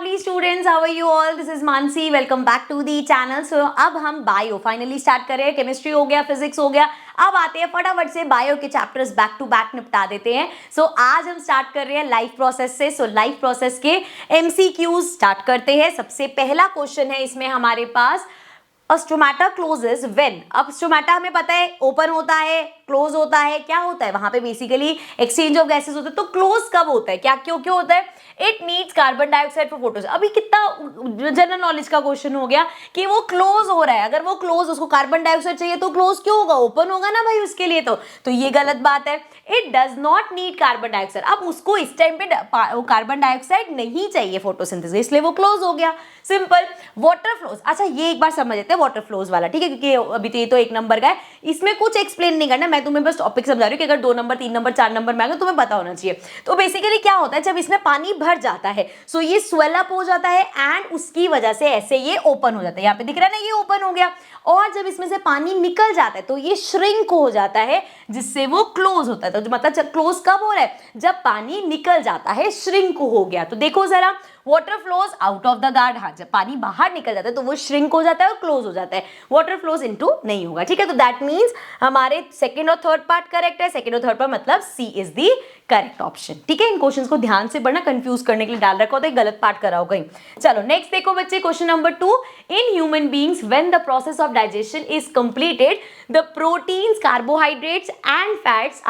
lovely students, how are you all? This is Mansi. Welcome back to the channel. So अब हम bio finally start कर रहे हैं. Chemistry हो गया, फिजिक्स हो गया. अब आते हैं फटाफट से बायो के चैप्टर्स बैक टू बैक निपटा देते हैं. सो आज हम स्टार्ट कर रहे हैं लाइफ प्रोसेस से. सो लाइफ प्रोसेस के MCQs स्टार्ट करते हैं. सबसे पहला क्वेश्चन है इसमें हमारे पास, A stomata closes when. अब स्टोमेटा हमें पता है ओपन होता है, क्लोज होता है, क्या होता है वहां पे बेसिकली एक्सचेंज ऑफ गैसेस होते हैं. तो क्लोज कब होता है, क्या क्यों क्यों होता है? It needs carbon dioxide for photos. अभी कितना जनरल नॉलेज का क्वेश्चन हो गया कि वो क्लोज हो रहा है. अगर वो क्लोज, उसको कार्बन डाइऑक्साइड चाहिए तो क्लोज क्यों होगा, ओपन होगा ना भाई उसके लिए. तो ये गलत बात है. It does not need carbon dioxide. अब उसको इस टाइम पे कार्बन डाइऑक्साइड नहीं चाहिए फोटोसिंथेसिस, इसलिए वो क्लोज हो गया. सिंपल. Water flows. अच्छा ये एक बार समझ लेते हैं वाटर फ्लोज वाला, ठीक है, क्योंकि अभी तो ये तो एक नंबर का है, इसमें कुछ एक्सप्लेन नहीं करना. मैं तुम्हें बस टॉपिक समझा रही हूँ कि अगर 2 नंबर 3 नंबर 4 नंबर में आएगा तुम्हें पता होना चाहिए. तो बेसिकली क्या होता है, जब इसमें पानी भर जाता है सो ये स्वेल अप हो जाता है एंड उसकी वजह से ऐसे ये ओपन हो जाता है. यहाँ पे दिख रहा है ना, ये ओपन हो गया. और जब इसमें से पानी निकल जाता है तो ये श्रिंक हो जाता है, जिससे वो क्लोज होता है. तो मतलब क्लोज कब हो रहा है, जब पानी निकल जाता है, श्रिंक हो गया. तो देखो जरा, water flows out of the guard. हाँ, जब पानी बाहर निकल जाता है तो वो श्रिंक हो जाता है और क्लोज हो जाता है. वाटर फ्लोज इनटू नहीं होगा, ठीक है. तो दैट मींस हमारे सेकंड और थर्ड पार्ट करेक्ट है. सेकंड और थर्ड पार्ट मतलब सी इज द करेक्ट ऑप्शन, ठीक है. इन क्वेश्चंस को ध्यान से पढ़ना, कंफ्यूज करने के लिए डाल रखा होता है, गलत पार्ट कराओ कहीं. चलो नेक्स्ट देखो बच्चे, question number 2. In human beings when the process of digestion is completed the proteins, carbohydrates and fats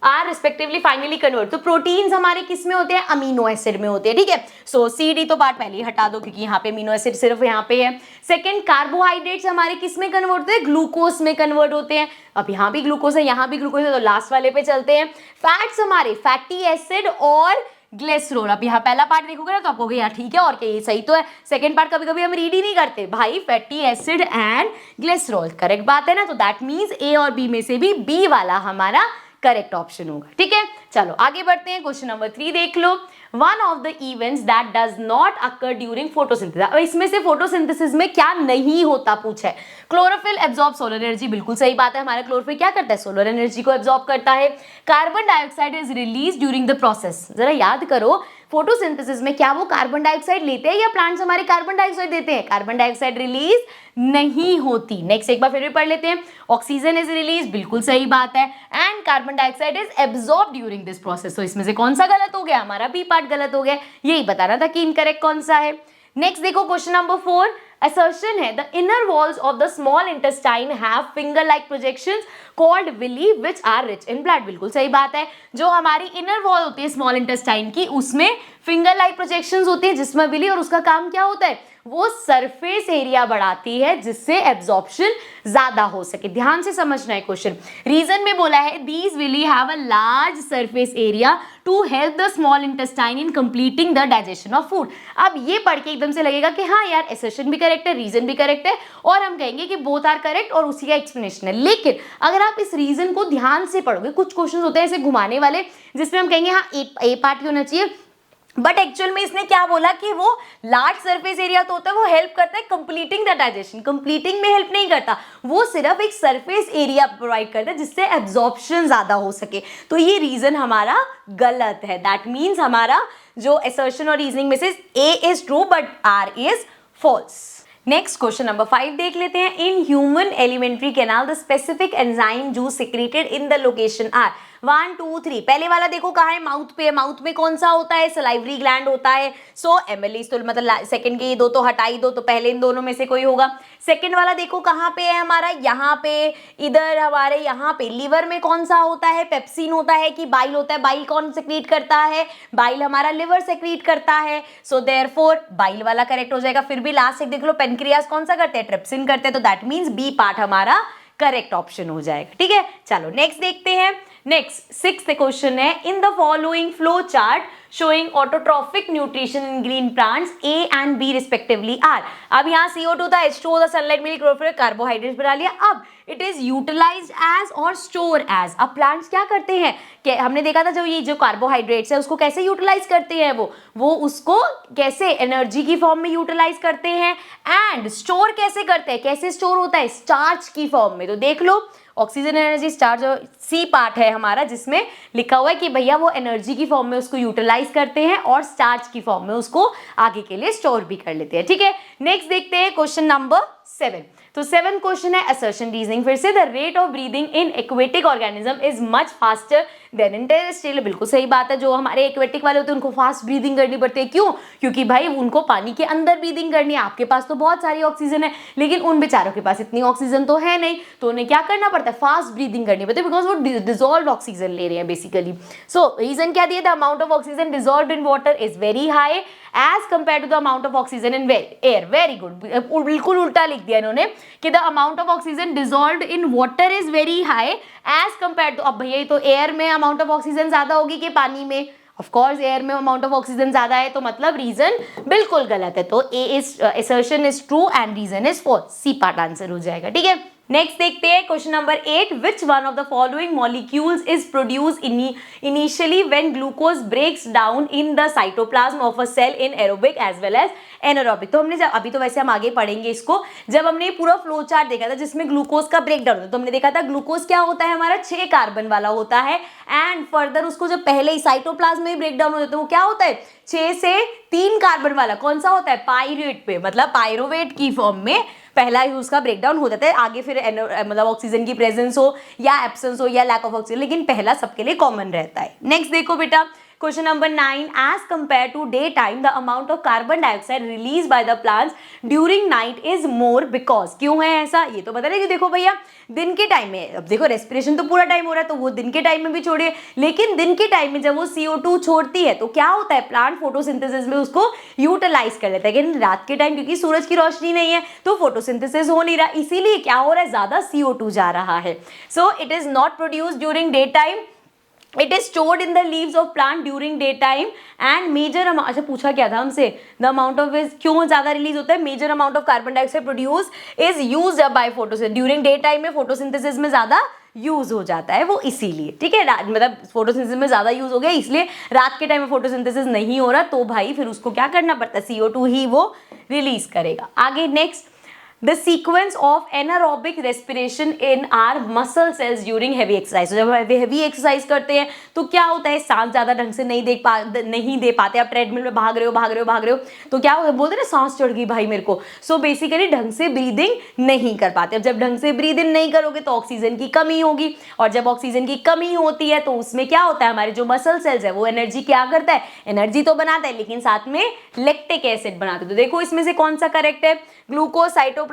are respectively finally convert. तो प्रोटीन्स हमारे किस में होते हैं, अमीनो एसिड में होते हैं, ठीक है. सो CD तो पार्ट पहले ही हटा दो क्योंकि यहाँ पे अमीनो एसिड सिर्फ यहाँ पे है. सेकंड, कार्बोहाइड्रेट्स हमारे किस में कन्वर्ट होते हैं, ग्लूकोज में कन्वर्ट होते हैं. अब यहाँ भी ग्लूकोज है, यहाँ भी ग्लूकोज है, तो लास्ट वाले पे चलते हैं. फैट्स हमारे फैटी एसिड और ग्लिसरॉल. अब यहाँ पहला पार्ट देखोगे ना तो आपको यार ठीक है और क्या, ये सही तो है. सेकंड पार्ट कभी कभी हम रीड ही नहीं करते भाई, fatty acid and glycerol correct बात है ना. तो दैट मींस A और B में से भी B वाला हमारा करेक्ट ऑप्शन होगा, ठीक है. चलो आगे बढ़ते हैं. क्वेश्चन नंबर 3 देख लो. One of the events that does not occur during photosynthesis. अब इसमें से फोटोसिंथेसिस में क्या नहीं होता पूछा है. क्लोरोफिल एब्जॉर्ब सोलर एनर्जी, बिल्कुल सही बात है. हमारा क्लोरोफिल क्या करता है, सोलर एनर्जी को एब्जॉर्ब करता है. Carbon dioxide is release during the process. जरा याद करो, फोटोसिंथेसिस में क्या वो कार्बन डाइऑक्साइड लेते हैं या प्लांट्स हमारे कार्बन डाइऑक्साइड देते हैं. कार्बन डाइऑक्साइड रिलीज नहीं होती. नेक्स्ट एक बार फिर भी पढ़ लेते हैं. ऑक्सीजन इज रिलीज, बिल्कुल सही बात है. And carbon dioxide is absorb during this process. तो इसमें से कौन सा गलत हो गया, हमारा बी पार्ट गलत हो गया. यही बताना था कि इनकरेक्ट कौन सा है. नेक्स्ट देखो क्वेश्चन नंबर 4. assertion है the inner walls of the small intestine have finger like projections called villi which are rich in blood. बिल्कुल सही बात है. जो हमारी इनर वॉल होती है स्मॉल इंटेस्टाइन की, उसमें फिंगर लाइक प्रोजेक्शंस होती है जिसमें विली, और उसका काम क्या होता है, वो सरफेस एरिया बढ़ाती है जिससे एब्जॉर्प्शन ज्यादा हो सके. ध्यान से समझना है क्वेश्चन. रीजन में बोला है these villi have a large surface area to help the small intestine in completing the digestion of food. अब ये पढ़ के एकदम से लगेगा कि हाँ यार एसर्शन भी करेक्ट है, रीजन भी करेक्ट है, और हम कहेंगे कि बोथ आर करेक्ट और उसी का एक्सप्लेनेशन है. लेकिन अगर आप इस रीजन को ध्यान से पढ़ोगे, कुछ क्वेश्चन होते हैं ऐसे घुमाने वाले जिसमें हम कहेंगे हाँ ए पार्ट ही होना चाहिए, बट एक्चुअल में इसने क्या बोला कि वो लार्ज सरफेस एरिया तो होता है, वो हेल्प करता है कंप्लीटिंग द डाइजेशन. कंप्लीटिंग में हेल्प नहीं करता, वो सिर्फ एक सरफेस एरिया प्रोवाइड करता है जिससे एब्जॉर्प्शन ज्यादा हो सके. तो ये रीजन हमारा गलत है. दैट मीन्स हमारा जो असर्शन और रीजनिंग में से A is true but R is false. Next question number 5 देख लेते हैं. In human alimentary canal the specific enzyme juice secreted in the location are 1 2 3. पहले वाला देखो कहाँ है, माउथ पे है. माउथ में कौन सा होता है, सलाइवरी ग्लैंड होता है. सो एमएलईज तो मतलब सेकंड के ये दो तो हटाई दो, तो पहले इन दोनों में से कोई होगा. सेकंड वाला देखो कहाँ पे है हमारा, यहाँ पे, इधर हमारे यहाँ पे. लीवर में कौन सा होता है, पेप्सिन होता है कि बाइल होता है. बाइल कौन सेक्रीट करता है, बाइल हमारा लिवर सेक्रीट करता है. सो देयरफॉर बाइल वाला करेक्ट हो जाएगा. फिर भी लास्ट एक देख लो, पेनक्रियास कौन सा करते हैं, ट्रिप्सिन करते हैं. तो दैट मीन्स बी पार्ट हमारा करेक्ट ऑप्शन हो जाएगा, ठीक है. चलो नेक्स्ट देखते हैं. नेक्स्ट 6th क्वेश्चन है. In the following flow chart showing autotrophic nutrition in green plants A and B respectively are. अब यहाँ CO2 था, H2O था, सनलाइट मिली, क्लोरोफिल, कार्बोहाइड्रेट्स बना लिया. अब इट इज यूटिलाइज्ड एज और स्टोर एज। अब प्लांट्स क्या करते हैं कि हमने देखा था जो ये जो कार्बोहाइड्रेट्स है उसको कैसे यूटिलाइज करते हैं, वो उसको कैसे एनर्जी की फॉर्म में यूटिलाइज करते हैं, एंड स्टोर कैसे करते हैं, कैसे स्टोर होता है, स्टार्च की फॉर्म में। तो देख लो ऑक्सीजन एनर्जी स्टार्च जो सी पार्ट है हमारा जिसमें लिखा हुआ है कि भैया वो एनर्जी की फॉर्म में उसको यूटिलाइज करते हैं और स्टार्च की फॉर्म में उसको आगे के लिए स्टोर भी कर लेते हैं। ठीक है, नेक्स्ट देखते हैं क्वेश्चन नंबर 7। तो 7 क्वेश्चन है असर्शन रीजनिंग फिर से। The rate of breathing in aquatic organism is much faster then in terrestrial. बिल्कुल सही बात है, जो हमारे एक्वेटिक वाले होते हैं उनको फास्ट ब्रीदिंग करनी पड़ती है। क्यों? क्योंकि भाई उनको पानी के अंदर ब्रीदिंग करनी है। आपके पास तो बहुत सारी ऑक्सीजन है लेकिन उन बेचारों के पास इतनी ऑक्सीजन तो है नहीं, तो उन्हें क्या करना पड़ता है, फास्ट ब्रीदिंग करनी पड़ती है, बिकॉज वो डिजोल्व ऑक्सीजन ले रहे हैं बेसिकली। सो रीजन क्या दिया, the amount of oxygen dissolve in water is very high as compare to the amount of oxygen in air. Very good, बिल्कुल उल्टा लिख दिया इन्होंने कि the amount of oxygen dissolved in water is very high as compare to. अब भैया तो air में अमाउंट ऑफ ऑक्सीजन ज्यादा होगी कि पानी में? ऑफ कोर्स एयर में अमाउंट ऑफ ऑक्सीजन ज्यादा है, तो मतलब रीजन बिल्कुल गलत है। तो A is assertion is true and reason is false. C part answer हो जाएगा। ठीक है, नेक्स्ट देखते हैं question number 8। Which one of the following molecules is produce initially when glucose breaks down in the cytoplasm of a cell in aerobic as well as anaerobic. तो हमने अभी तो वैसे हम आगे पढ़ेंगे इसको, जब हमने पूरा फ्लो चार्ट देखा था जिसमें ग्लूकोज का ब्रेक डाउन होता है, तो हमने देखा था ग्लूकोज क्या होता है हमारा 6 कार्बन वाला होता है, एंड फर्दर उसको जब पहले ही साइटोप्लाज्म में ब्रेक डाउन हो जाता है वो क्या होता है 6 से 3 कार्बन वाला। कौन सा होता है? पाइरुवेट पे, मतलब पाइरुवेट की फॉर्म में पहला ही उसका ब्रेकडाउन हो जाता है। आगे फिर मतलब ऑक्सीजन की प्रेजेंस हो या एब्सेंस हो या लैक ऑफ ऑक्सीजन, लेकिन पहला सबके लिए कॉमन रहता है। नेक्स्ट देखो बेटा question number 9। As compare to day time the amount of carbon dioxide release by the plants during night is more because. क्यों है ऐसा? ये तो बता रहे कि देखो भैया दिन के टाइम में, अब देखो रेस्पिरेशन तो पूरा टाइम हो रहा है तो वो दिन के टाइम में भी छोड़िए, लेकिन दिन के टाइम में जब वो CO2 छोड़ती है तो क्या होता है, प्लांट फोटोसिंथेसिस में उसको यूटिलाइज कर लेता है। लेकिन रात के टाइम क्योंकि सूरज की रोशनी नहीं है तो फोटोसिंथेसिस हो नहीं रहा, इसीलिए क्या हो रहा है, ज्यादा CO2 जा रहा है। So it is not produced during day time, it is stored in the leaves of plant during day time and major amount. अच्छा पूछा क्या था हमसे, द अमाउंट ऑफ क्यों ज्यादा रिलीज होता है, major amount of carbon dioxide produce is used by photosynthesis. During day time में फोटोसिंथेसिस में ज्यादा यूज हो जाता है वो, इसीलिए। ठीक है, मतलब फोटोसिंथेसिस में ज्यादा यूज हो गया इसलिए रात के टाइम में फोटोसिंथेसिस नहीं हो रहा, तो भाई फिर उसको क्या करना पड़ता है, CO2 ही वो रिलीज करेगा। आगे next, The sequence of anaerobic respiration in our muscle cells during heavy exercise। तो जब हम heavy exercise करते हैं तो क्या होता है, सांस ज्यादा ढंग से नहीं दे पाते। आप ट्रेडमिल में भाग रहे हो तो क्या होता है, बोलते ना सांस चढ़ गई भाई मेरे को। सो बेसिकली ढंग से ब्रीदिंग नहीं कर पाते। अब जब ढंग से ब्रीदिंग नहीं करोगे तो ऑक्सीजन की कमी होगी, और जब ऑक्सीजन की कमी होती है तो उसमें क्या होता है, हमारे जो मसल सेल्स है वो एनर्जी क्या करता है, एनर्जी तो बनाता है लेकिन साथ में लैक्टिक एसिड बनाते हैं। तो देखो इसमें से कौन सा करेक्ट है, ग्लूकोज साइटोप्लाज्म।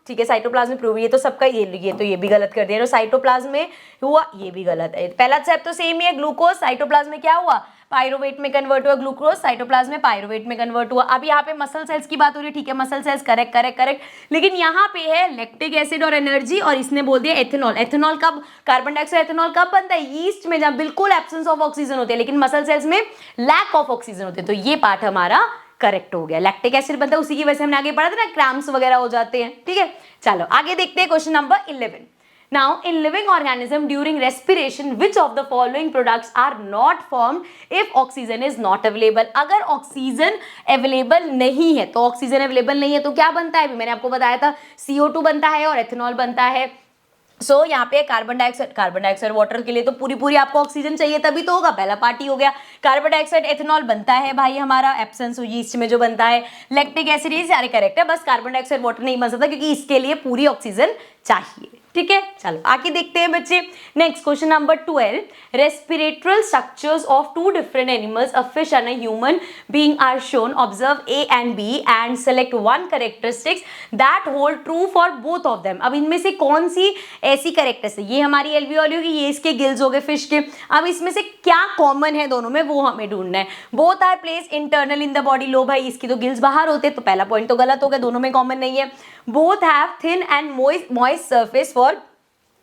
ठीक है, साइटोप्लाज्म में प्रूव, ये तो सबका ये भी गलत कर दिया, साइटोप्लाज्म में हुआ ये भी गलत है। पहला स्टेप तो सेम ही है, ग्लूकोज साइटोप्लाज्म में क्या हुआ, पायरुवेट में कन्वर्ट हुआ, ग्लूकोज साइटोप्लाज्म में पायरुवेट में कन्वर्ट हुआ। अब यहाँ पे मसल सेल्स की बात हो रही है, ठीक है मसल सेल्स करेक्ट, लेकिन यहाँ पे है लैक्टिक एसिड और एनर्जी, और इसने बोल दिया एथेनॉल। एथेनॉल कब, कार्बन डाइऑक्साइड एथेनॉल कब बनता है, यीस्ट में, जब बिल्कुल एब्सेंस ऑफ ऑक्सीजन होती है, लेकिन मसल सेल्स में लैक ऑफ ऑक्सीजन होते हैं। तो ये पार्ट हमारा करेक्ट हो गया, लैक्टिक एसिड बनता है, उसी की वजह से हमने आगे पढ़ा था ना, क्रैम्प्स वगैरह हो जाते हैं। ठीक है, चलो आगे देखते हैं question number 11। Now, in living organism during respiration, which of the following products are not formed if oxygen is not available? अगर ऑक्सीजन अवेलेबल नहीं है, तो ऑक्सीजन अवेलेबल नहीं है तो क्या बनता है, अभी मैंने आपको बताया था CO2 बनता है और एथेनॉल बनता है। सो यहाँ पे कार्बन डाइऑक्साइड वाटर के लिए तो पूरी आपको ऑक्सीजन चाहिए तभी तो होगा, पहला पार्ट ही हो गया। कार्बन डाइऑक्साइड एथेनॉल बनता है भाई हमारा एब्सेंस यीस्ट में जो बनता है, लैक्टिक एसिड, ये सारे करेक्ट है, बस कार्बन डाइऑक्साइड वाटर नहीं बन सकता क्योंकि इसके लिए पूरी ऑक्सीजन चाहिए। ठीक है, चलो आगे देखते हैं बच्चे। Next question number 12, respiratory structures of 2 different animals, a fish and a human being are shown, observe A and B and select 1 characteristics that hold true for both of them. अब इनमें से कौन सी ऐसी कैरेक्टरिस्टिक, ये हमारी alveoli होगी, ये इसके गिल्स हो गए फिश के, अब इसमें से क्या कॉमन है दोनों में वो हमें ढूंढना है। Both are place internal in the body, लो भाई इसकी तो गिल्स बाहर होते, तो पहला पॉइंट तो गलत हो गया, दोनों में कॉमन नहीं है। Both have thin and moist surface for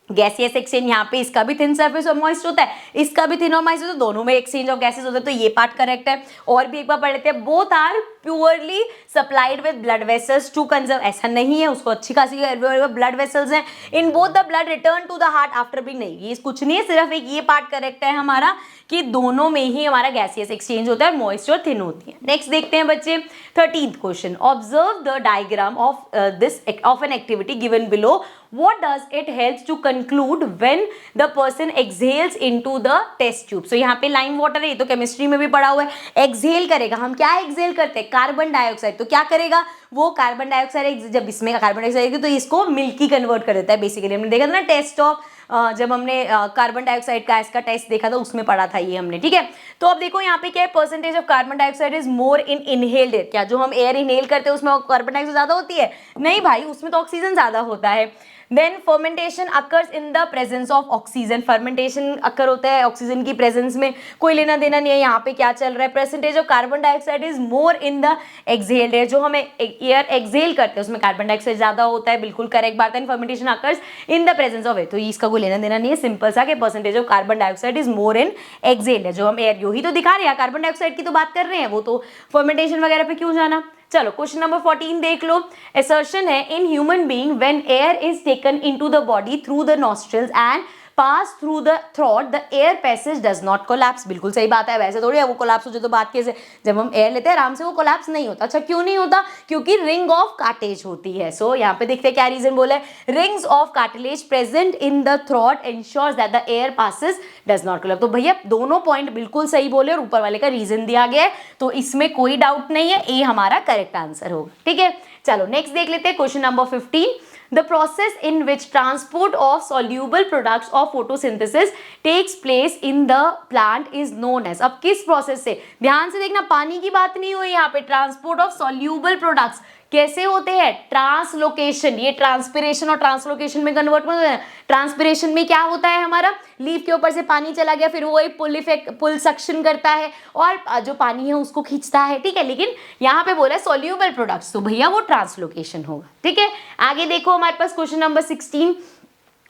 gaseous exchange यहाँ पे इसका भी थिन सरफेस और मॉइस्ट होता है, इसका भी थिन और मॉइस्ट होता है, दोनों में एक्सचेंज ऑफ गैसेस होता है, तो ये पार्ट करेक्ट है। और भी एक बार पढ़ लेते हैं, both are purely supplied with blood vessels to conserve, ऐसा नहीं है, उसको अच्छी खासी ब्लड वेसल्स हैं। In both the blood return to the heart after being, नहीं ये कुछ नहीं है, सिर्फ एक ये पार्ट करेक्ट है हमारा कि दोनों में ही हमारा गैसियस एक्सचेंज होता है, मॉइस्ट और थिन होती है। नेक्स्ट देखते हैं बच्चे 13th question, observe the diagram of this of an activity given below, what does it helps to conclude when the person exhales into the test tube। so यहाँ पे लाइम वाटर है, ये तो केमिस्ट्री में भी पढ़ा हुआ है, एक्सहेल करेगा, हम क्या एक्सहेल करते हैं, कार्बन डाइऑक्साइड, तो क्या करेगा वो कार्बन डाइऑक्साइड, जब इसमें कार्बन डाइऑक्साइड तो इसको मिल्की कन्वर्ट कर देता है बेसिकली। हमने देखा था ना टेस्ट ऑफ जब हमने कार्बन डाइऑक्साइड का इसका टेस्ट देखा था उसमें पढ़ा था ये हमने, ठीक है। तो अब देखो यहाँ पे क्या है, percentage of carbon dioxide is more in inhaled air, क्या जो हम एयर इनहेल करते हैं उसमें कार्बन डाइऑक्साइड ज्यादा होती है, नहीं भाई उसमें तो ऑक्सीजन ज्यादा होता है। Then fermentation occurs in the presence of oxygen, fermentation occur होता है ऑक्सीजन की प्रेजेंस में, कोई लेना देना नहीं है यहाँ पे क्या चल रहा है। Percentage of carbon dioxide is more in the exhaled air, जो हमें एयर एक्सहेल करते हैं उसमें कार्बन डाइऑक्साइड ज्यादा होता है, बिल्कुल करेक्ट बात है। Fermentation occurs in the presence of air, तो इसका कोई लेना देना नहीं है, सिंपल सा कि percentage of carbon dioxide is more in exhaled, जो हम एयर यही तो दिखा रहे हैं, कार्बन डाइऑक्साइड की तो बात कर रहे हैं, वो तो फर्मेंटेशन वगैरह पे क्यों जाना। चलो क्वेश्चन नंबर 14 देख लो, असर्शन है इन human being when air is taken into the body through the nostrils and pass through the throat the air passage does not collapse, बिल्कुल सही बात है, वैसे थोड़ी है वो कोलैप्स हो जाए तो बात कैसे, जब हम एयर लेते हैं आराम से वो कोलैप्स नहीं होता। अच्छा क्यों नहीं होता, क्योंकि रिंग ऑफ कार्टेज होती है। सो यहाँ पे देखते हैं क्या रीजन बोला है, rings of cartilage present in the throat ensures that the air passes does not collapse. तो भैया दोनों पॉइंट बिल्कुल सही बोले और ऊपर वाले का रीजन दिया गया है, तो इसमें कोई डाउट नहीं है, ए हमारा करेक्ट आंसर होगा, ठीक है। चलो नेक्स्ट देख लेते हैं question number 15, the process in which transport of soluble products of photosynthesis takes place in the plant is known as, अब किस प्रोसेस से, ध्यान से देखना पानी की बात नहीं हुई यहाँ पे, ट्रांसपोर्ट ऑफ सॉल्यूबल प्रोडक्ट्स कैसे होते हैं, ट्रांसलोकेशन, ये ट्रांसपिरेशन और ट्रांसलोकेशन में कन्वर्ट होता है। ट्रांसपिरेशन में क्या होता है हमारा, लीफ के ऊपर से पानी चला गया, फिर वो एक पुल इफेक्ट, पुल सक्शन करता है और जो पानी है उसको खींचता है, ठीक है। लेकिन यहाँ पे बोला है सॉल्यूबल प्रोडक्ट्स, तो भैया वो ट्रांसलोकेशन होगा, ठीक है। आगे देखो हमारे पास question number 16,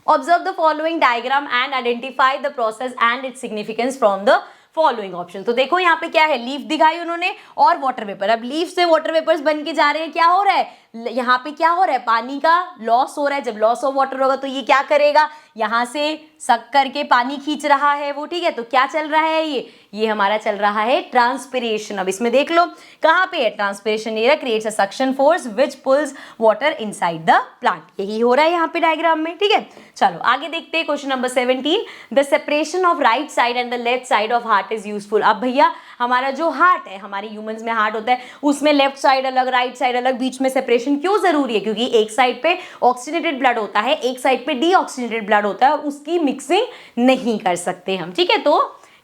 observe the following diagram and identify the process and its significance from the following option. तो देखो यहाँ पे क्या है, लीफ दिखाई उन्होंने और वाटर वेपर, अब लीफ से वाटर वेपर्स बन के जा रहे हैं, क्या हो रहा है यहाँ पे, क्या हो रहा है, पानी का लॉस हो रहा है, जब लॉस ऑफ वाटर होगा तो ये क्या करेगा, यहाँ से सक करके पानी खींच रहा है वो, ठीक है। तो क्या चल रहा है ये हमारा चल रहा है ट्रांसपिरेशन। अब इसमें देख लो कहाँ पे है ट्रांसपिरेशन, ये creates a suction force which pulls water inside the plant, यही हो रहा है यहाँ पे डायग्राम में, ठीक है। चलो आगे देखते हैं question number 17, the separation of right side and the left side of heart is useful. अब भैया हमारा जो हार्ट है, हमारे ह्यूमंस में हार्ट होता है, उसमें लेफ्ट साइड अलग राइट साइड अलग, बीच में सेपरेशन क्यों जरूरी है, क्योंकि एक साइड पे ऑक्सीजनेटेड ब्लड होता है, एक साइड पे डीऑक्सीजनेटेड ब्लड होता है और उसकी मिक्सिंग नहीं कर सकते हम, ठीक है। तो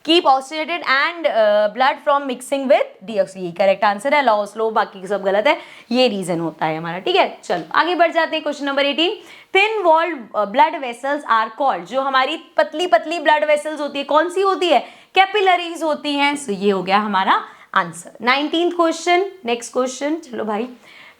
keep oxygenated and blood from mixing with deoxy, ये करेक्ट आंसर है, लॉ स्लो बाकी सब गलत है, ये रीजन होता है हमारा, ठीक है। चलो आगे बढ़ जाते हैं question number 18, thin walled blood vessels are called, जो हमारी पतली पतली ब्लड वेसल्स होती है कौन सी होती है, कैपिलरीज होती हैं। सो ये हो गया हमारा answer. 19th question, next question, चलो भाई,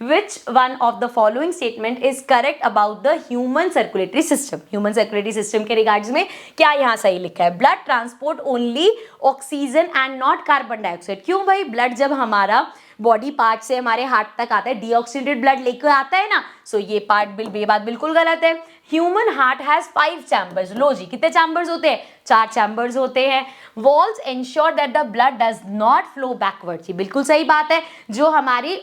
which one of the following statement is correct about the human circulatory system, human circulatory system के रिगार्ड्स में क्या यहाँ सही लिखा है, blood transport only oxygen and not carbon dioxide. क्यों भाई, ब्लड जब हमारा बॉडी पार्ट से हमारे हार्ट तक आता है, डीऑक्सीडेटेड ब्लड लेकर आता है ना, सो ये बात बिल्कुल गलत है। ह्यूमन हार्ट हैज 5 चैम्बर्स, लो जी कितने चैम्बर्स होते हैं, 4 चैम्बर्स होते हैं। Walls ensure that the blood does not flow backward, जी बिल्कुल सही बात है, जो हमारी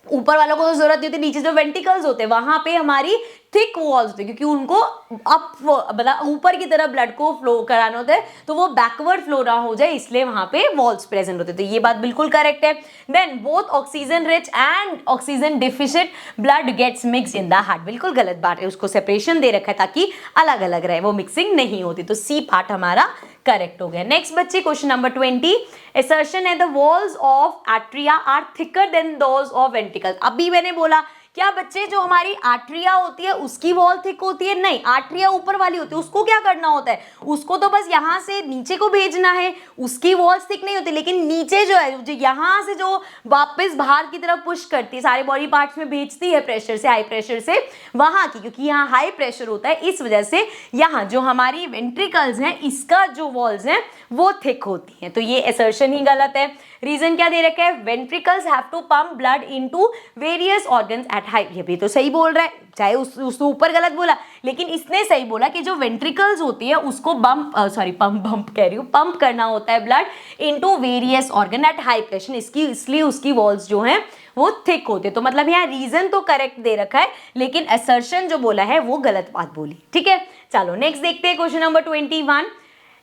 ऊपर वालों को तो जरूरत नहीं होती, नीचे जो वेंटिकल्स होते हैं वहां पे हमारी थिक वॉल्स होती है, क्योंकि उनको अप मतलब ऊपर की तरफ ब्लड को फ्लो कराना होता है, तो वो बैकवर्ड फ्लो ना हो जाए, इसलिए वहां पे वॉल्स प्रेजेंट होते हैं, तो ये बात बिल्कुल करेक्ट है। Then both oxygen rich and oxygen deficient blood gets mixed in the heart, बिल्कुल गलत बात है, उसको सेपरेशन दे रखा है ताकि अलग अलग रहे, वो मिक्सिंग नहीं होती, तो सी पार्ट हमारा करेक्ट हो गया। नेक्स्ट बच्चे क्वेश्चन नंबर 20, असर्शन है the walls of atria are thicker than those of ventricles. अभी मैंने बोला क्या बच्चे जो हमारी आर्टरिया होती है उसकी वॉल थिक होती है? नहीं, आर्टरिया ऊपर वाली होती है, उसको क्या करना होता है, उसको तो बस यहाँ से नीचे को भेजना है, उसकी वॉल थिक नहीं होती। लेकिन नीचे जो है, जो यहाँ से जो वापस बाहर की तरफ पुश करती है, सारे बॉडी पार्ट्स में भेजती है प्रेशर से, हाई प्रेशर से, वहां की, क्योंकि यहाँ हाई प्रेशर होता है, इस वजह से यहाँ जो हमारी वेंट्रिकल्स हैं, इसका जो वॉल्स हैं वो थिक होती हैं। तो ये असर्शन ही गलत है। रीजन क्या दे रखा है, ventricles have to pump blood into various organs at high. ये भी तो सही बोल रहा है, चाहे उसने ऊपर गलत बोला, लेकिन इसने सही बोला कि जो वेंट्रिकल्स होती है उसको पंप करना होता है blood into various organ at high pressure, इसलिए उसकी वॉल्स जो हैं वो थिक होते। तो मतलब यहाँ रीजन तो करेक्ट दे रखा है, लेकिन असर्शन जो बोला है वो गलत बात बोली। ठीक है, चलो नेक्स्ट देखते हैं question number 21।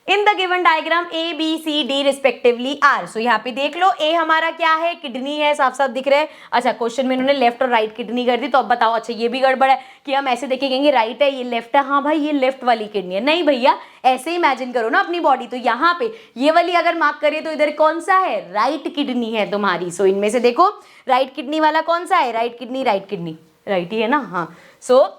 In the given diagram A B C D respectively are. सो यहाँ पे देख लो, ए हमारा क्या है, किडनी है, साफ साफ दिख रहा है। अच्छा, क्वेश्चन में इन्होंने लेफ्ट और राइट किडनी कर दी, तो अब बताओ, अच्छा ये भी गड़बड़ है कि हम ऐसे देखे कहेंगे राइट है, ये लेफ्ट है। हाँ भाई, ये लेफ्ट वाली किडनी है। नहीं भैया, ऐसे इमेजिन करो ना अपनी बॉडी, तो यहाँ पे ये वाली अगर मार्क करिए तो इधर कौन सा है, राइट किडनी है तुम्हारी। सो इनमें से देखो राइट किडनी वाला कौन सा है, राइट किडनी राइट ही है ना। हाँ, सो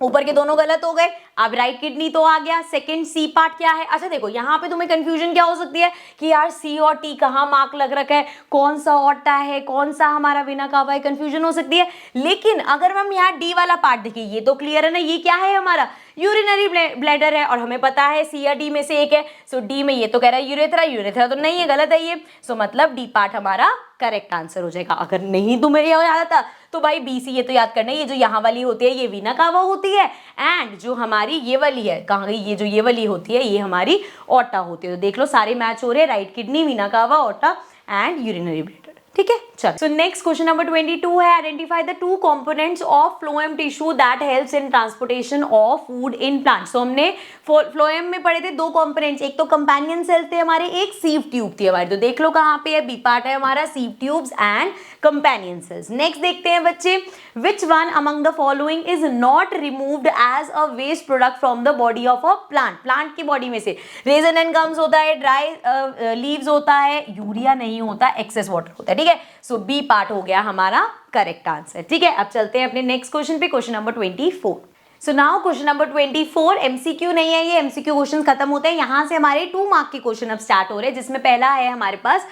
ऊपर के दोनों गलत हो गए। अब राइट किडनी तो आ गया। सेकंड सी पार्ट क्या है, अच्छा देखो यहाँ पे तुम्हें कंफ्यूजन क्या हो सकती है कि यार सी और टी कहाँ मार्क लग रखा है, कौन सा ऑर्टा है, कौन सा हमारा वेना कावा है, कंफ्यूजन हो सकती है। लेकिन अगर हम यहाँ डी वाला पार्ट देखिए, ये तो क्लियर है ना, ये क्या है हमारा यूरिनरी ब्लैडर है, और हमें पता है सी या डी में से एक है। सो डी में ये तो कह रहा है यूरेथ्रा तो नहीं है, गलत है ये। सो मतलब डी पार्ट हमारा करेक्ट आंसर हो जाएगा। अगर नहीं तुम्हें याद आता तो भाई बी सी ये तो याद करना है, ये जो यहाँ वाली होती है ये वीना कावा होती है, एंड जो हमारी ये वाली है, कहाँ गई, ये जो ये वाली होती है ये हमारी ऑर्टा होती है। तो देख लो सारे मैच हो रहे हैं, राइट किडनी, वीना कावा, ऑर्टा एंड यूरिनरी ब्लैडर। ठीक है, चलो। सो नेक्स्ट क्वेश्चन नंबर 22 है, identify the two components of phloem tissue that helps in transportation of food in plant. So हमने फ्लोएम में पढ़े थे दो कंपोनेंट्स, एक तो कंपेनियन सेल थे हमारे, एक सीव ट्यूब थी हमारी। तो देख लो कहाँ पे है, बी पार्ट है हमारा, sieve tubes and companion cells. Next देखते हैं बच्चे, which one among the following is not removed as a waste product from the body of a plant. Plant की बॉडी में से रेजन एंड गम्स होता है, ड्राई लीव्स होता है, यूरिया नहीं होता, एक्सेस वाटर होता है। ठीक है, सो बी पार्ट हो गया हमारा करेक्ट आंसर। ठीक है, अब चलते हैं अपने नेक्स्ट क्वेश्चन पे, question number 24। So now question number 24 MCQ नहीं है, ये एमसीक्यू क्वेश्चन खत्म होते हैं, यहां से हमारे 2 मार्क के क्वेश्चन अब स्टार्ट हो रहे हैं, जिसमें पहला है हमारे पास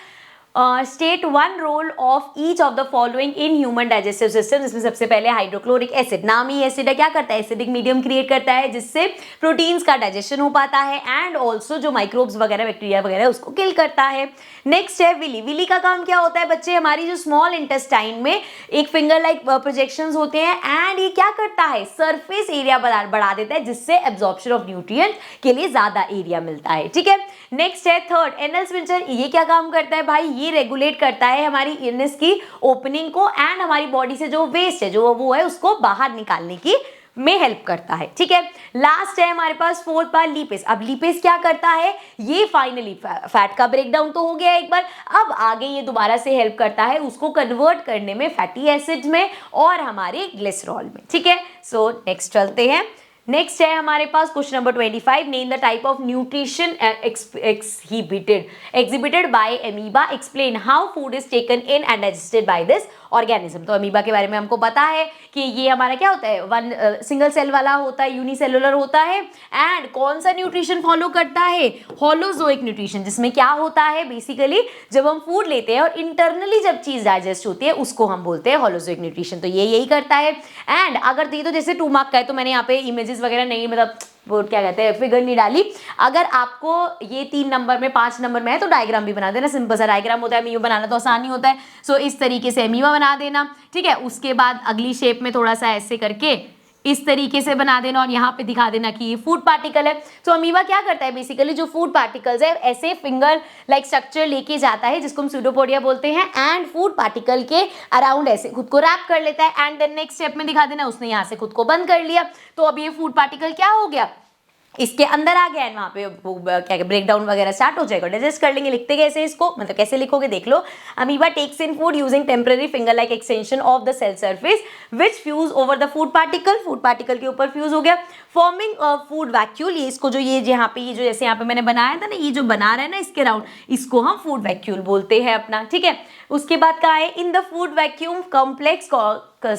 state one role of each of the following in human digestive system. जिसमें सबसे पहले हाइड्रोक्लोरिक एसिड, नाम ही एसिड है, क्या करता है, एसिडिक मीडियम क्रिएट करता है, जिससे प्रोटीन्स का डाइजेशन हो पाता है, एंड ऑल्सो जो माइक्रोब्स वगैरह बैक्टीरिया वगैरह उसको किल करता है। नेक्स्ट है विली। विली का काम क्या होता है बच्चे, हमारी जो स्मॉल इंटेस्टाइन में एक फिंगर लाइक प्रोजेक्शंस होते हैं, एंड ये क्या करता है, सरफेस एरिया बढ़ा देता है, जिससे एब्जॉर्प्शन ऑफ न्यूट्रिएंट के लिए ज्यादा एरिया मिलता है। ठीक है, नेक्स्ट है थर्ड एनल स्पिंचर। ये क्या काम करता है भाई, ये रेगुलेट करता है हमारी इनस की ओपनिंग को, एंड हमारी बॉडी से जो वेस्ट है, जो वो है, उसको बाहर निकालने की में हेल्प करता है। ठीक है, लास्ट है हमारे पास फोर्थ पार्ट लिपेस। अब लिपेस क्या करता है, ये फाइनली फैट का ब्रेकडाउन तो हो गया एक बार, अब आगे ये दोबारा से हेल्प करता है उसको कन्वर्ट करने में फैटी एसिड में और हमारे ग्लिसरॉल में। ठीक है, सो नेक्स्ट चलते हैं। नेक्स्ट है हमारे पास question number 25, name the type of nutrition exhibited by amoeba, explain how food is taken in and digested by this organism. तो अमीबा के बारे में हमको पता है कि ये हमारा क्या होता है, सिंगल सेल वाला होता है, यूनिसेलुलर होता है, एंड कौन सा न्यूट्रिशन फॉलो करता है, होलोजोइक न्यूट्रिशन, जिसमें क्या होता है बेसिकली जब हम फूड लेते हैं और इंटरनली जब चीज डाइजेस्ट होती है उसको हम बोलते हैं होलोजोइक न्यूट्रिशन। तो ये यही करता है। एंड अगर ये तो जैसे 2 मार्क का है, तो मैंने यहाँ पे इमेजेस वगैरह नहीं, मतलब वो क्या कहते हैं, फिगर नहीं डाली। अगर आपको ये 3 नंबर में 5 नंबर में है तो डायग्राम भी बना देना, सिंपल सा डायग्राम होता है, अमीबा बनाना तो आसान ही होता है। सो इस तरीके से अमीबा बना देना। ठीक है, उसके बाद अगली शेप में थोड़ा सा ऐसे करके इस तरीके से बना देना, और यहाँ पे दिखा देना कि ये फूड पार्टिकल है। तो अमीबा क्या करता है बेसिकली, जो फूड पार्टिकल्स है ऐसे फिंगर लाइक स्ट्रक्चर लेके जाता है, जिसको हम स्यूडोपोडिया बोलते हैं, एंड फूड पार्टिकल के अराउंड ऐसे खुद को रैप कर लेता है, एंड देन नेक्स्ट स्टेप में दिखा देना उसने यहाँ से खुद को बंद कर लिया। तो अब ये फूड पार्टिकल क्या हो गया, इसके अंदर आ गया, वहाँ पे वो क्या ब्रेक डाउन वगैरह स्टार्ट हो जाएगा, डाइजेस्ट कर लेंगे। लिखते कैसे इसको, मतलब कैसे लिखोगे देख लो, amoeba takes in food using temporary finger like extension of the cell surface which fuse over the food particle के ऊपर फ्यूज हो गया, फॉर्मिंग फूड वैक्यूल। ये इसको जो ये यहाँ पे ये जो जैसे यहाँ पे मैंने बनाया था ना, ये जो बना रहा है ना इसके राउंड, इसको हम फूड वैक्यूल बोलते हैं अपना। ठीक है, उसके बाद कहाँ है, in the food vacuum complex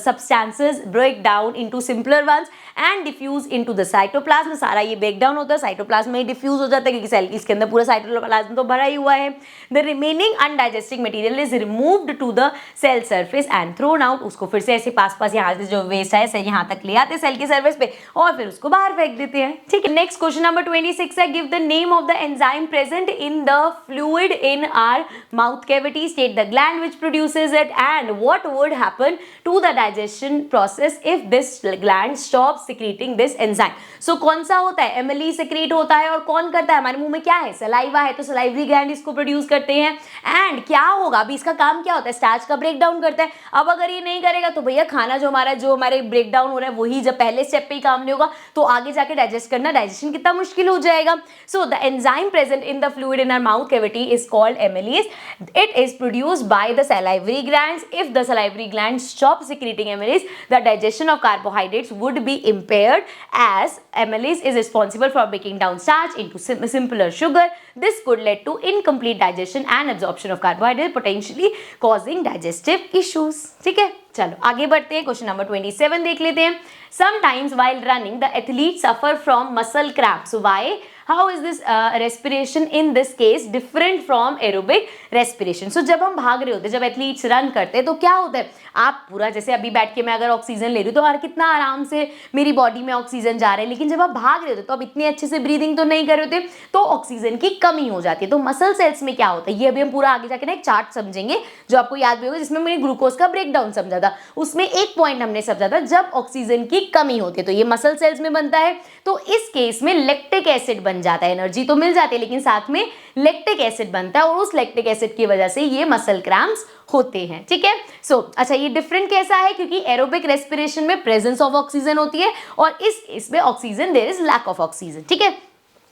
substances break down into simpler ones and diffuse into the cytoplasm। सारा ये ब्रेक डाउन होता है, साइटोप्लाज्म में डिफ्यूज हो जाता है क्योंकि सेल इसके अंदर पूरा साइटोप्लाज्म तो भरा ही हुआ है। The remaining undigesting material is removed to the cell surface and thrown out. उसको फिर से ऐसे पास पास यहाँ से जो वेस्ट है सेल यहाँ तक ले आते हैं सेल की सर्फेस पे और फिर उसको बाहर फेंक देते हैं। ठीक है, नेक्स्ट क्वेश्चन नंबर 26 है, give the name of the enzyme present in the fluid in our mouth cavity, state the gland which produces it and what would happen to the digestion process if this gland stops secreting this enzyme। so कौन सा होता है, Emily secrete होता है और कौन करता है, हमारे मुंह में क्या है, सलाइवा है, तो सलाइवरी ग्लैंड इसको प्रोड्यूस करते हैं। एंड क्या होगा, अभी इसका काम क्या होता है, स्टार्च का ब्रेक डाउन करता है। अब अगर ये नहीं करेगा तो भैया खाना जो हमारे ब्रेक डाउन हो रहा है वही जब पहले स्टेप पे ही काम नहीं होगा तो आगे जाके डाइजेस्ट करना, डाइजेशन कितना मुश्किल हो जाएगा। So the enzyme present in the fluid in our mouth cavity is called amylase. It is produced by the salivary glands. If the salivary gland stop secreting amylase, the digestion of carbohydrates would be impaired as amylase is responsible for breaking down starch into simpler sugar. This could lead to incomplete digestion and absorption of carbohydrate, potentially causing digestive issues। ठीक है, चलो आगे बढ़ते हैं, question number 27 देख लेते हैं। Sometimes while running the athletes suffer from muscle cramps। Why? How is this respiration in this case different from aerobic respiration? So जब हम भाग रहे होते हैं, जब एथलीट्स रन करते हैं तो क्या होता है, आप पूरा जैसे अभी बैठ के मैं अगर ऑक्सीजन ले रही हूँ तो यार कितना आराम से मेरी बॉडी में ऑक्सीजन जा रहा है, लेकिन जब आप भाग रहे होते तो आप इतने अच्छे से ब्रीदिंग तो नहीं कर रहे होते तो ऑक्सीजन की कमी हो जाती है। तो मसल सेल्स में क्या होता है, ये अभी हम पूरा आगे जाके ना एक चार्ट समझेंगे जो आपको याद भी होगा, जिसमें मैंने ग्लूकोज का ब्रेक डाउन समझा था। उसमें एक पॉइंट हमने समझा था, जब ऑक्सीजन की कमी होती है तो ये मसल सेल्स में बनता है। तो इस केस में लैक्टिक एसिड बन जाता है, एनर्जी तो मिल जाती है लेकिन साथ में लैक्टिक एसिड बनता है और उस लैक्टिक एसिड की वजह से ये मसल क्रैम्प्स होते हैं। ठीक है, सो अच्छा ये डिफरेंट कैसा है, क्योंकि एरोबिक रेस्पिरेशन में प्रेजेंस ऑफ ऑक्सीजन होती है और इसमें oxygen, there is lack of oxygen. ठीक है,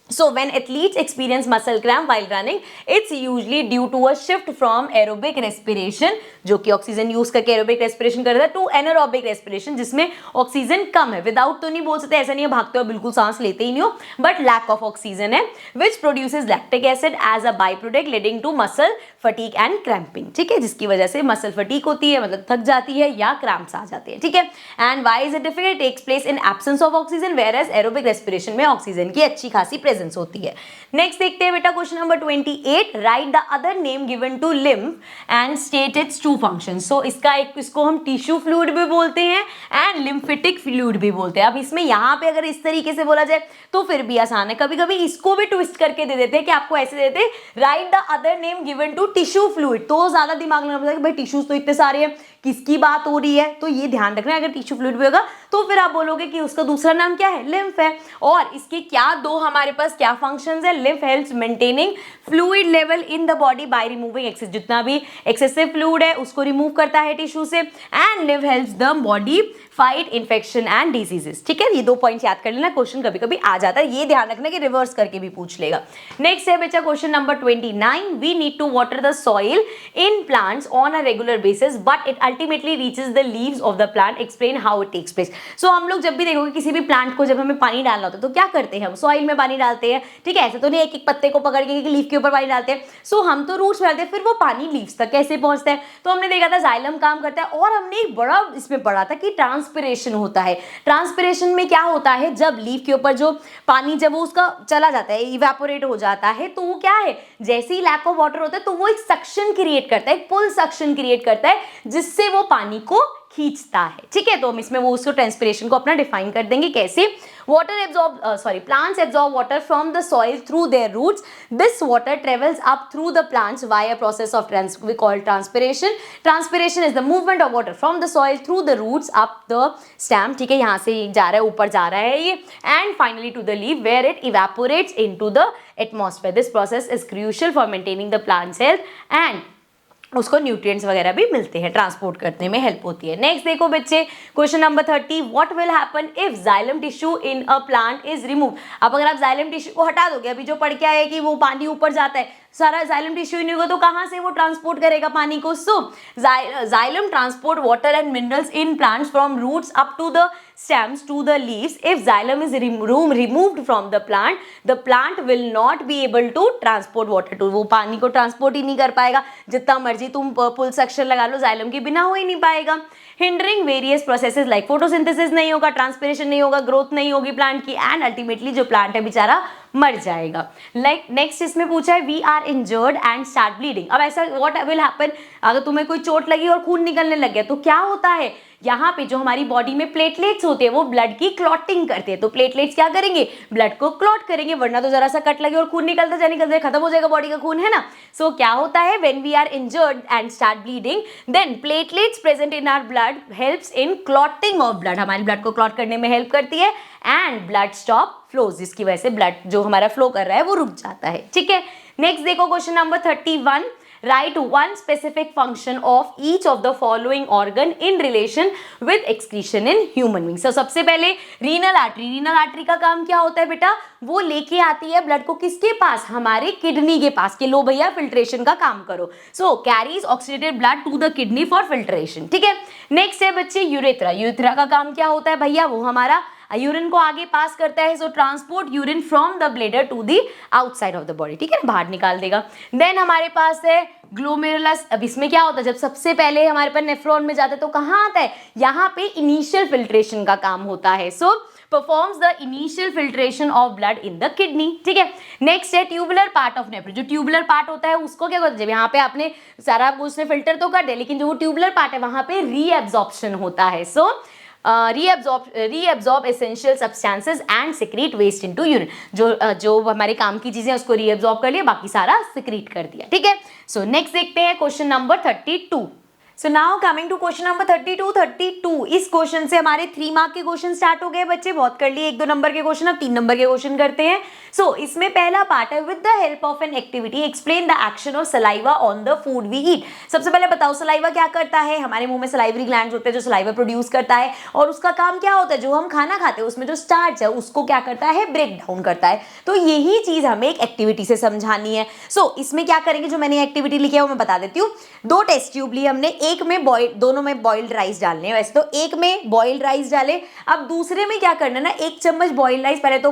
so when athletes experience muscle cramp while running, it's usually due to a shift from aerobic respiration, जो कि ऑक्सीजन यूज करके एरोबिक रेस्पिरेशन करता है, टू एनारोबिक रेस्पिरेशन जिसमें ऑक्सीजन कम है। Without तो नहीं बोल सकते, ऐसा नहीं है भागते हो बिल्कुल सांस लेते ही नहीं हो, बट लैक ऑफ ऑक्सीजन है, which produces lactic acid as a by product leading to muscle fatigue and cramping. ठीक है, जिसकी वजह से मसल फटीग होती है, मतलब थक जाती है या क्रैम्प्स आ जाते हैं। ठीक है, and why is it difficult, takes place in absence of oxygen, whereas aerobic respiration में ऑक्सीजन की अच्छी खासी प्रेजेंस होती है। नेक्स्ट देखते हैं बेटा question number 28, write the other name given to lymph and state its two functions. So इसको हम टिश्यू फ्लूइड भी बोलते हैं एंड लिम्फेटिक फ्लूइड भी बोलते हैं। अब इसमें यहाँ पे अगर इस तरीके से बोला जाए तो फिर भी आसान है, कभी कभी इसको भी ट्विस्ट करके दे देते हैं कि आपको ऐसे देते हैं, write the other name given to tissue fluid, तो ज्यादा दिमाग लगाना पड़ता है कि भाई टिश्यूज तो इतने सारे हैं, किसकी बात हो रही है, तो ये ध्यान रखना है। अगर टिश्यू फ्लूइड भी होगा तो फिर आप बोलोगे कि उसका दूसरा नाम क्या है, लिम्फ है। और इसके क्या दो हमारे पास क्या फंक्शंस है, lymph helps maintaining fluid level in the body by removing excess, जितना भी एक्सेसिव फ्लूइड है उसको रिमूव करता है टिश्यू से, and lymph helps the body fight infection and diseases. ठीक है, ये 2 पॉइंट्स याद कर लेना, क्वेश्चन कभी कभी आ जाता है, ये ध्यान रखना कि रिवर्स करके भी पूछ लेगा। नेक्स्ट है बच्चा question number 29, we need to water the soil in plants on a regular basis but it ultimately reaches the leaves of the plant, explain how it takes place. So हम लोग जब भी देखोगे किसी भी प्लांट को जब हमें पानी डालना होता है तो क्या करते हैं, हम सॉइल में पानी डालते हैं। ठीक है, ऐसे तो नहीं एक एक पत्ते को पकड़ के लीफ के ऊपर पानी डालते हैं। सो हम तो रूट्स में डालते हैं, फिर वो पानी लीव्स तक कैसे पहुंचता है, तो हमने देखा था जाइलम काम करता है और हमने एक बड़ा इसमें पढ़ा था कि ट्रांसपिरेशन होता है। ट्रांसपिरेशन में क्या होता है, जब लीफ के ऊपर जो पानी जब वो उसका चला जाता है, इवेपोरेट हो जाता है, तो वो क्या है, जैसे ही लैक ऑफ वाटर होता है तो वो एक सक्शन क्रिएट करता है, एक पुल सक्शन क्रिएट करता है जिससे वो पानी को खींचता है। ठीक है, तो हम इसमें वो उसको ट्रांसपिरेशन को अपना डिफाइन कर देंगे कैसे, plants absorb water from the soil through their roots. This water travels up through the plants via process of we call transpiration. Transpiration is the movement of water from the soil through the roots up the stem. ठीक है, यहाँ से जा रहा है, ऊपर जा रहा है ये, and finally to the leaf where it evaporates into the atmosphere. This process is crucial for maintaining the plant's health and उसको न्यूट्रिएंट्स वगैरह भी मिलते हैं, ट्रांसपोर्ट करने में हेल्प होती है। नेक्स्ट देखो बच्चे question number 30, what will happen if xylem tissue in a plant is remove. अब अगर आप जाइलम टिश्यू को हटा दोगे, अभी जो पढ़ के आए कि वो पानी ऊपर जाता है, सारा जाइलम टिश्यू ही नहीं होगा तो कहाँ से वो ट्रांसपोर्ट करेगा पानी को? So xylem transport water and minerals in plants from roots up to the stems to the leaves. If xylem is removed from the plant will not be able to transport water to, वो पानी को transport ही नहीं कर पाएगा, जितना मर्जी तुम पुल section लगा लो जाइलम के बिना हो ही नहीं पाएगा. Hindering various processes like photosynthesis नहीं होगा, ट्रांसपिरेशन नहीं होगा, ग्रोथ नहीं होगी प्लांट की, एंड अल्टीमेटली जो प्लांट है बेचारा मर जाएगा. लाइक नेक्स्ट इसमें पूछा है we are injured and start bleeding. अब ऐसा व्हाट विल हैपन, अगर तुम्हें कोई चोट लगी और खून निकलने लग गया तो क्या होता है, यहाँ पे जो हमारी बॉडी में प्लेटलेट्स होते हैं वो ब्लड की क्लॉटिंग करते हैं. तो प्लेटलेट्स क्या करेंगे, ब्लड को क्लॉट करेंगे, वरना तो जरा सा कट लगे और खून निकलता जाए खत्म हो जाएगा बॉडी का खून, है ना. सो क्या होता है, when we are injured and start bleeding then platelets present in our blood helps in clotting of blood, हमारे ब्लड को क्लॉट करने में हेल्प करती है, एंड ब्लड स्टॉप फ्लोज, जिसकी वजह से ब्लड जो हमारा फ्लो कर रहा है वो रुक जाता है. ठीक है, नेक्स्ट देखो question number 31. Write one specific function of each of the following organ in relation with excretion in human beings. So सबसे पहले रीनल आर्टरी का काम क्या होता है बेटा, वो लेके आती है ब्लड को किसके पास, हमारे किडनी के पास, कि लो भैया फिल्ट्रेशन का काम करो. So carries oxidated blood to the kidney for filtration. ठीक है, नेक्स्ट है बच्चे यूरेथ्रा का काम क्या होता है भैया, वो हमारा यूरिन को आगे पास करता है. So transport urine from the bladder to the outside of the body. ठीक है, बाहर निकाल देगा. देन हमारे पास है ग्लोमेरुलस. अब इसमें क्या होता है, जब सबसे पहले हमारे पास नेफ्रॉन में जाता है तो कहाँ आता है, यहाँ पे इनिशियल फिल्ट्रेशन का काम होता है. So performs the initial filtration of blood in the kidney. ठीक है, नेक्स्ट है ट्यूबुलर पार्ट ऑफ नेफ्रॉन. जो ट्यूबुलर पार्ट होता है उसको क्या करते हैं, जब यहाँ पे आपने सारा उसने फिल्टर तो कर दिया, लेकिन जो वो ट्यूबुलर पार्ट है वहाँ पे रीएब्जॉर्प्शन होता है. सो reabsorb essential substances and secrete waste into urine. जो हमारे काम की चीजें उसको रीअब्जॉर्ब कर लिया, बाकी सारा secrete कर दिया. ठीक है, सो नेक्स्ट देखते हैं question number 32. So now coming to question number 32. इस क्वेश्चन से हमारे 3 मार्क के क्वेश्चन स्टार्ट हो गए बच्चे, बहुत कर लिए 1-2 नंबर के क्वेश्चन, अब 3 नंबर के क्वेश्चन करते हैं. सो इसमें पहला पार्ट है with the help of an activity explain the action of saliva on the food we eat. सबसे पहले बताओ सलाइवा क्या करता है, हमारे मुंह में सलाइवरी ग्लैंड्स होते हैं जो सलाइवा प्रोड्यूस करता है, और उसका काम क्या होता है, जो हम खाना खाते हैं उसमें जो स्टार्च है उसको क्या करता है, ब्रेक डाउन करता है. तो यही चीज हमें एक एक्टिविटी से समझानी है. सो इसमें क्या करेंगे, जो मैंने एक्टिविटी लिखी है वो मैं बता देती हूँ. 2 टेस्ट ट्यूब ली हमने, एक में दोनों में बॉइल्ड राइस डालने हैं. वैसे तो एक में बॉइल्ड राइस डाले, अब दूसरे में क्या करना है ना, 1 चम्मच बॉइल्ड राइस पहले तो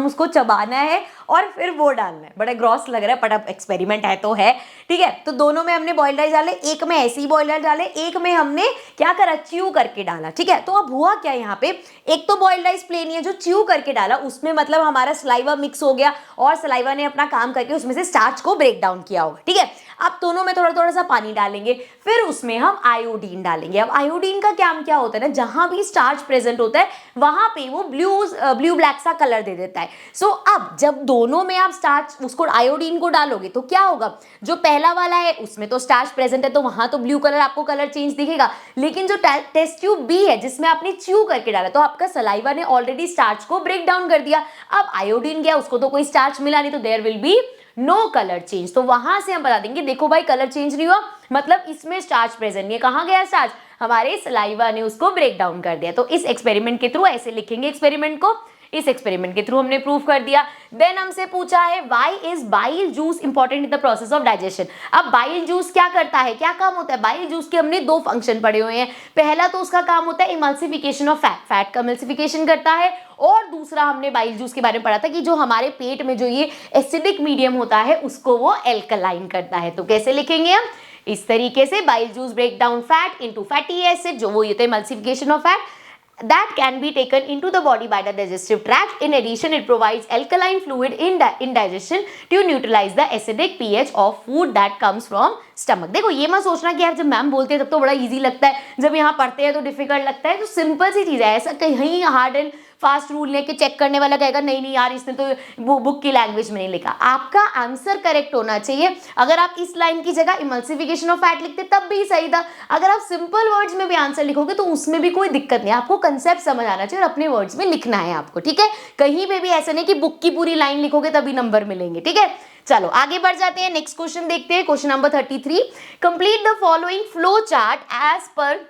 उसको चबाना है और फिर वो डालना है. बड़ा ग्रॉस लग रहा है पर अब एक्सपेरिमेंट है तो है. ठीक है, तो दोनों में हमने बॉइल्ड राइस डाले, एक में ऐसे ही बॉइल्ड राइस डाले, एक में हमने क्या करा, च्यू करके डाला. ठीक है, तो अब हुआ क्या यहाँ पे, एक तो बॉइल्ड राइस प्लेन है, जो च्यू करके डाला उसमें मतलब हमारा सलाइवा मिक्स हो गया और सलाइवा ने अपना काम करके उसमें से स्टार्च को ब्रेक डाउन किया होगा. ठीक है, अब दोनों में थोड़ा थोड़ा सा पानी डालेंगे, फिर उसमें हम आयोडीन डालेंगे. अब आयोडीन का काम क्या होता है ना, जहां भी स्टार्च प्रेजेंट होता है वहां पे वो ब्लू ब्लैक सा कलर दे देता है. सो अब जब दोनों में आप स्टार्च उसको आयोडीन को डालोगे तो क्या होगा, जो पहला वाला है उसमें तो स्टार्च प्रेजेंट है तो वहां तो ब्लू कलर आपको कलर चेंज दिखेगा, लेकिन जो टेस्ट ट्यूब बी है जिसमें आपने च्यू करके डाला तो आपका सलाइवा ने ऑलरेडी स्टार्च को ब्रेक डाउन कर दिया. अब आयोडीन गया, उसको तो कोई स्टार्च मिला नहीं, तो there will be no colour change. तो वहां से हम बता देंगे देखो भाई कलर चेंज नहीं हुआ, मतलब इसमें स्टार्च प्रेजेंट नहीं है. कहां गया स्टार्च, हमारे सलाइवा ने उसको ब्रेक डाउन कर दिया. तो इस एक्सपेरिमेंट के थ्रू ऐसे लिखेंगे एक्सपेरिमेंट को, इस एक्सपेरिमेंट के थ्रू हमने प्रूव कर दिया. देन हमसे पूछा है why is bile juice important in the process of digestion. अब बाइल जूस क्या करता है, क्या काम होता है, बाइल जूस के हमने 2 फंक्शन पढ़े हुए हैं. पहला तो उसका काम होता है इमल्सिफिकेशन ऑफ फैट, फैट का इमल्सिफिकेशन करता है, और दूसरा हमने बाइल जूस के बारे में पढ़ा था कि जो हमारे पेट में जो ये एसिडिक मीडियम होता है उसको वो एल्कलाइन करता है. तो कैसे लिखेंगे हम, इस तरीके से bile juice break down fat into fatty acid, जो वो ये emulsification of fat that can be taken into the body by the digestive tract. In addition, it provides alkaline fluid in digestion to neutralize the acidic pH of food that comes from stomach. देखो ये मत सोचना कि यार जब ma'am बोलते हैं तब तो बड़ा इजी लगता है, जब यहाँ पढ़ते हैं तो डिफिकल्ट लगता है. तो सिंपल सी चीज़ है, ऐसा कहीं हार्ड एंड फास्ट रूल लेके चेक करने वाला कहेगा नहीं नहीं यार इसने तो बुक की लैंग्वेज में नहीं लिखा. आपका आंसर करेक्ट होना चाहिए. अगर आप इस लाइन की जगह इमल्सिफिकेशन ऑफ फैट लिखते तब भी सही था, अगर आप सिंपल वर्ड्स में भी आंसर लिखोगे तो उसमें भी कोई दिक्कत नहीं. आपको कंसेप्ट समझ आना चाहिए और अपने वर्ड्स में लिखना है आपको. ठीक है, कहीं पे भी ऐसे नहीं कि बुक की पूरी लाइन लिखोगे तभी नंबर मिलेंगे. ठीक है, चलो आगे बढ़ जाते हैं, नेक्स्ट क्वेश्चन देखते हैं. Question number 33, complete the following flow chart as per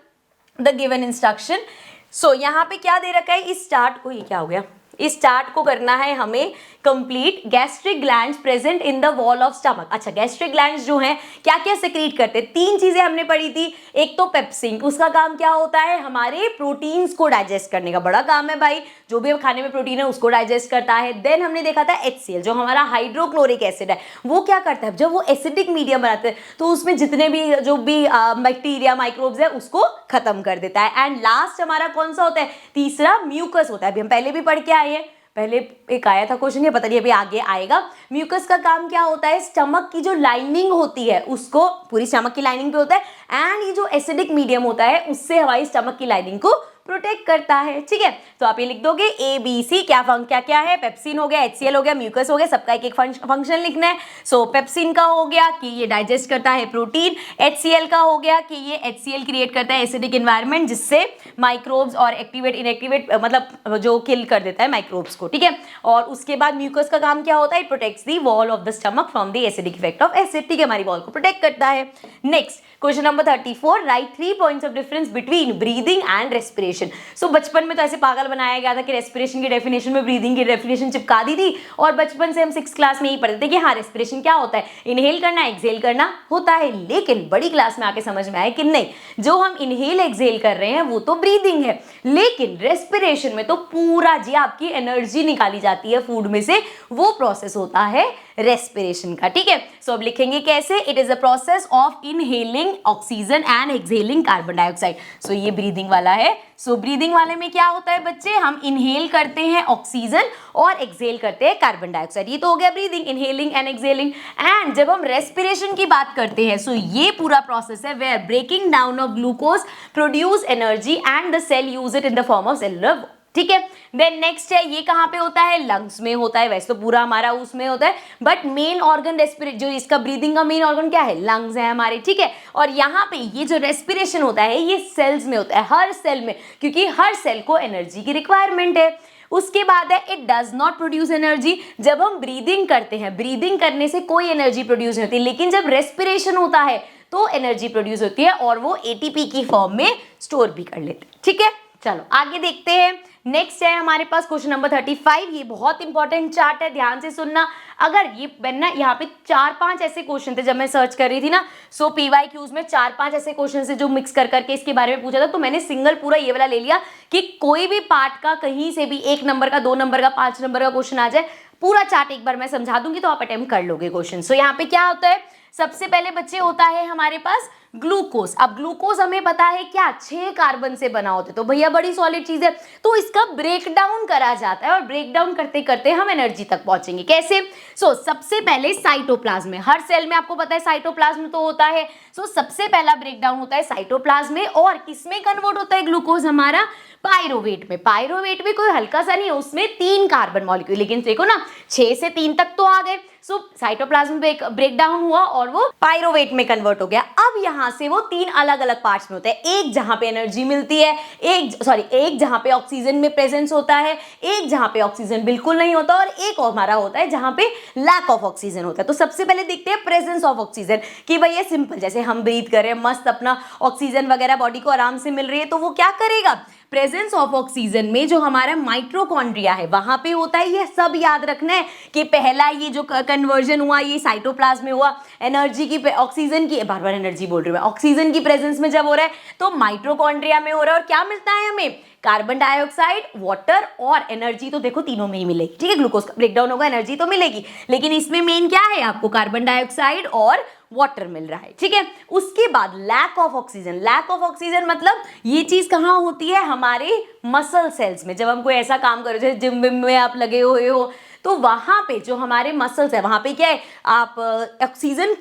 the given instruction. सो यहाँ पे क्या दे रखा है, इस चार्ट को, ये क्या हो गया, इस चार्ट को करना है हमें complete. Gastric glands present in the wall of stomach. अच्छा, गैस्ट्रिक ग्लैंड्स जो हैं क्या क्या सेक्रीट करते हैं? 3 चीजें हमने पढ़ी थी। एक तो पेप्सिन, उसका काम क्या होता है? हमारे प्रोटीन्स को डाइजेस्ट करने का बड़ा काम है भाई, जो भी खाने में प्रोटीन है उसको डाइजेस्ट करता है। देन हमने देखा था HCl, जो हमारा हाइड्रोक्लोरिक एसिड है, वो क्या करता है? जब वो एसिडिक मीडियम बनाते हैं तो उसमें जितने भी जो भी बैक्टीरिया माइक्रोब्स है उसको खत्म कर देता है। एंड लास्ट हमारा कौन सा होता है? तीसरा म्यूकस होता है। अभी हम पहले भी पढ़ के आए हैं, पहले एक आया था क्वेश्चन, ये पता नहीं अभी आगे आएगा। म्यूकस का काम क्या होता है? स्टमक की जो लाइनिंग होती है उसको, पूरी स्टमक की लाइनिंग पे होता है, एंड ये जो एसिडिक मीडियम होता है उससे हमारी स्टमक की लाइनिंग को प्रोटेक्ट करता है। ठीक है, तो आप ये लिख दोगे ABC, क्या क्या है? पेप्सिन हो गया, HCl हो गया, म्यूकस हो गया, सबका एक एक फंक्शन लिखना है। सो पेप्सिन का हो गया कि ये डाइजेस्ट करता है प्रोटीन, HCl का हो गया कि ये HCl क्रिएट करता है एसिडिक एनवायरनमेंट, जिससे माइक्रोब्स और एक्टिवेट इनएक्टिवेट मतलब जो किल कर देता है माइक्रोब्स को। ठीक है, और उसके बाद म्यूकस का काम क्या होता है? It protects the wall of the stomach from the acidic effect of acid. ठीक है, हमारी वॉल को प्रोटेक्ट करता है। Next question number 34, write 3 points of difference between breathing and respiration. So बचपन में तो ऐसे पागल बनाया गया था कि रेस्पिरेशन की डेफिनेशन में ब्रीदिंग की डेफिनेशन चिपका दी थी, और बचपन से हम 6th क्लास में यही पढ़ते थे कि हाँ रेस्पिरेशन क्या होता है? इनहेल करना, एक्सहेल करना होता है। लेकिन बड़ी क्लास में आके समझ में आया कि नहीं, जो हम इनहेल एक्सहेल कर रहे हैं वो तो ब्रीदिंग है, लेकिन रेस्पिरेशन में तो पूरा जी आपकी एनर्जी निकाली जाती है फूड में से, वो प्रोसेस होता है रेस्पिरेशन का। ठीक है, सो अब लिखेंगे कैसे? It is a process of inhaling oxygen and exhaling carbon dioxide. So ये ब्रीदिंग वाला है। सो ब्रीदिंग वाले में क्या होता है बच्चे? हम इनहेल करते हैं ऑक्सीजन और एक्सहेल करते हैं कार्बन डाइऑक्साइड। ये तो हो गया breathing, inhaling and exhaling. And जब हम रेस्पिरेशन की बात करते हैं, सो ये पूरा प्रोसेस है where breaking down of glucose produce energy and the cell use it in the form of cellular. ठीक है, देन नेक्स्ट है, ये कहाँ पे होता है? लंग्स में होता है। वैसे तो पूरा हमारा उसमें होता है, बट मेन ऑर्गन रेस्पिरेट, जो इसका ब्रीदिंग का मेन ऑर्गन क्या है? लंग्स है हमारे। ठीक है, और यहाँ पे ये जो रेस्पिरेशन होता है ये सेल्स में होता है, हर सेल में, क्योंकि हर सेल को एनर्जी की रिक्वायरमेंट है। उसके बाद है it does not produce energy. जब हम ब्रीदिंग करते हैं, ब्रीदिंग करने से कोई एनर्जी प्रोड्यूस नहीं होती, लेकिन जब रेस्पिरेशन होता है तो एनर्जी प्रोड्यूस होती है, और वो ATP की फॉर्म में स्टोर भी कर लेते हैं। ठीक है, चलो आगे देखते हैं। नेक्स्ट है हमारे पास क्वेश्चन नंबर 35। ये बहुत इंपॉर्टेंट चार्ट है, ध्यान से सुनना। अगर ये बनना, यहाँ पे 4-5 ऐसे क्वेश्चन थे जब मैं सर्च कर रही थी ना, सो PYQs में 4-5 ऐसे क्वेश्चन से जो मिक्स कर करके इसके बारे में पूछा था, तो मैंने सिंगल पूरा ये वाला ले लिया कि कोई भी पार्ट का कहीं से भी 1 नंबर का, 2 नंबर का, 5 नंबर का क्वेश्चन आ जाए, पूरा चार्ट एक बार मैं समझा दूंगी तो आप अटेम्प्ट कर लोगे क्वेश्चन। सो यहाँ पे क्या होता है? सबसे पहले बच्चे होता है हमारे पास ग्लूकोज। अब ग्लूकोज हमें पता है क्या? 6 कार्बन से बना होता है, तो भैया बड़ी सॉलिड चीज है, तो इसका ब्रेक डाउन करा जाता है, और ब्रेक डाउन करते करते हम एनर्जी तक पहुंचेंगे। कैसे? सो सबसे पहले साइटोप्लाज्म में, हर सेल में आपको पता है साइटोप्लाज्म तो होता है। सो सबसे पहला ब्रेक डाउन होता है साइटोप्लाज्म में, और किसमें कन्वर्ट होता है ग्लूकोज? हमारा पायरोवेट में। पायरोवेट में कोई हल्का सा नहीं है, उसमें 3 कार्बन मॉलिक्यूल, लेकिन देखो ना 6 से 3 तक तो आ गए। सो साइटोप्लाज्म ब्रेक डाउन हुआ और वो पायरोवेट में कन्वर्ट हो गया। अब यहाँ से वो 3 अलग अलग पार्ट्स में होते हैं, एक जहां पे एनर्जी मिलती है, एक जहां पे ऑक्सीजन में प्रेजेंस होता है, एक जहां पे ऑक्सीजन बिल्कुल नहीं होता, और एक हमारा होता है जहां पे लैक ऑफ ऑक्सीजन होता है। तो सबसे पहले देखते हैं प्रेजेंस ऑफ ऑक्सीजन, कि भाई ये सिंपल, जैसे हम ब्रीथ कर रहे हैं, मस्त अपना ऑक्सीजन वगैरह बॉडी को आराम से मिल रही है, तो वो क्या करेगा? प्रेजेंस ऑफ ऑक्सीजन में जो हमारा माइटोकॉन्ड्रिया है वहां पे होता है। ये सब याद रखना है कि पहला ये जो कन्वर्जन हुआ ये साइटोप्लाज्म में हुआ, एनर्जी की, ऑक्सीजन की, बार बार एनर्जी बोल रही हूं मैं, ऑक्सीजन की प्रेजेंस में जब हो रहा है तो माइटोकॉन्ड्रिया में हो रहा है। और क्या मिलता है हमें? कार्बन डाइऑक्साइड, वाटर और एनर्जी। तो देखो तीनों में ही मिलेगी। ठीक है, ग्लूकोज का ब्रेकडाउन होगा, एनर्जी तो मिलेगी, लेकिन इसमें मेन क्या है? आपको कार्बन डाइऑक्साइड और वाटर मिल रहा है। ठीक है, उसके बाद lack of oxygen. Lack of oxygen मतलब ये चीज कहाँ होती है? हमारे मसल सेल्स में। जब हम कोई ऐसा काम कर रहे हो, जिम विम में आप लगे हुए हो, तो वहां पे जो हमारे मसल्स है वहां पे क्या है? आप ऑक्सीजन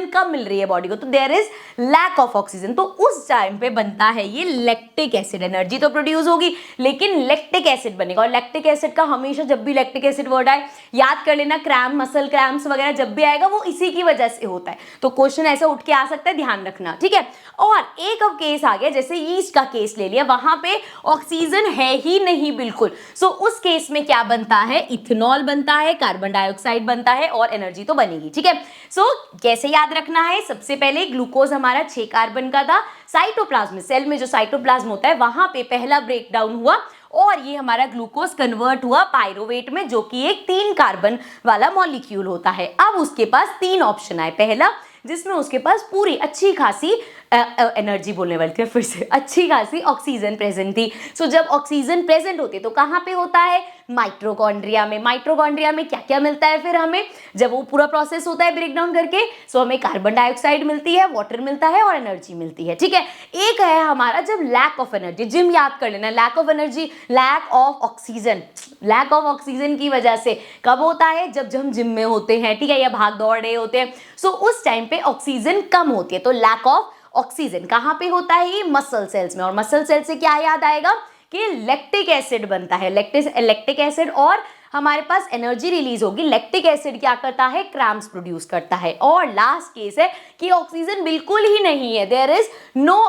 कम मिल रही है बॉडी को, तो there is lack of oxygen. तो उस टाइम पे बनता है ये लैक्टिक एसिड। एनर्जी तो प्रोड्यूस होगी, लेकिन लैक्टिक एसिड बनेगा। और लैक्टिक एसिड का हमेशा, जब भी लैक्टिक एसिड वर्ड आए, याद कर लेना, क्रैम्प, मसल क्रैम्प्स वगैरह जब भी आएगा वो इसी की वजह से होता है। तो क्वेश्चन ऐसा उठ के आ सकता है, ध्यान रखना। ठीक है, और एक अब केस आ गया, जैसे यीस्ट का केस ले लिया, वहां पे ऑक्सीजन है ही नहीं बिल्कुल। सो उस केस में क्या बनता है? इथेनॉल बनता है, कार्बन डाइऑक्साइड बनता है, और एनर्जी तो बनेगी। ठीक है, सो कैसे याद रखना है? सबसे पहले ग्लूकोज हमारा 6 कार्बन का था, साइटोप्लाज्म, सेल में जो साइटोप्लाज्म होता है वहां पे पहला ब्रेकडाउन हुआ और ये हमारा ग्लूकोज कन्वर्ट हुआ पायरोवेट में, जो कि एक 3 कार्बन वाला मॉलिक्यूल होता है। अब उसके पास 3 ऑप्शन आए। पहला, जिसमें उसके पास पूरी अच्छी खासी एनर्जी बोलने वाली थी फिर से, अच्छी खासी ऑक्सीजन प्रेजेंट थी। सो जब ऑक्सीजन प्रेजेंट होती है तो कहाँ पे होता है? माइटोकॉन्ड्रिया में। माइटोकॉन्ड्रिया में क्या क्या मिलता है फिर हमें, जब वो पूरा प्रोसेस होता है ब्रेक डाउन करके? सो हमें कार्बन डाइऑक्साइड मिलती है, वाटर मिलता है और एनर्जी मिलती है, ठीक है। एक है हमारा जब लैक ऑफ एनर्जी, जिम याद कर लेना, lack of energy, lack of oxygen, lack of oxygen की वजह से कब होता है? जब हम जिम में होते हैं, ठीक है, या भाग दौड़ रहे होते हैं। सो उस टाइम पे ऑक्सीजन कम होती है, तो लैक ऑफ ऑक्सीजन कहाँ पे होता है? ये मसल सेल्स में। और मसल सेल से क्या याद आएगा कि लैक्टिक एसिड बनता है, लैक्टिक एसिड, और हमारे पास एनर्जी रिलीज होगी। लैक्टिक एसिड क्या करता है? क्रैम्प्स प्रोड्यूस करता है। और लास्ट केस है कि ऑक्सीजन बिल्कुल ही नहीं है, देयर इज नो,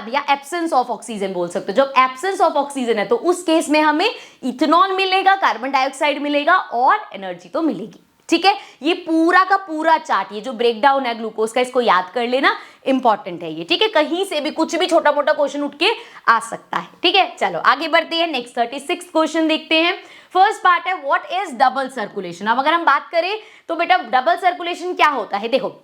या एब्सेंस ऑफ ऑक्सीजन बोल सकते हो। जब एब्सेंस ऑफ ऑक्सीजन है तो उस केस में हमें इथेनॉल मिलेगा, कार्बन डाइऑक्साइड मिलेगा और एनर्जी तो मिलेगी, ठीक है। ये पूरा का पूरा चार्ट, ये जो ब्रेकडाउन है ग्लूकोज का, इसको याद कर लेना, इंपॉर्टेंट है ये, ठीक है। कहीं से भी कुछ भी छोटा मोटा क्वेश्चन उठ के आ सकता है, ठीक है। चलो आगे बढ़ते हैं, नेक्स्ट 36 क्वेश्चन देखते हैं। फर्स्ट पार्ट है व्हाट इज डबल सर्कुलेशन। अब अगर हम बात करें तो बेटा डबल सर्कुलेशन क्या होता है? देखो,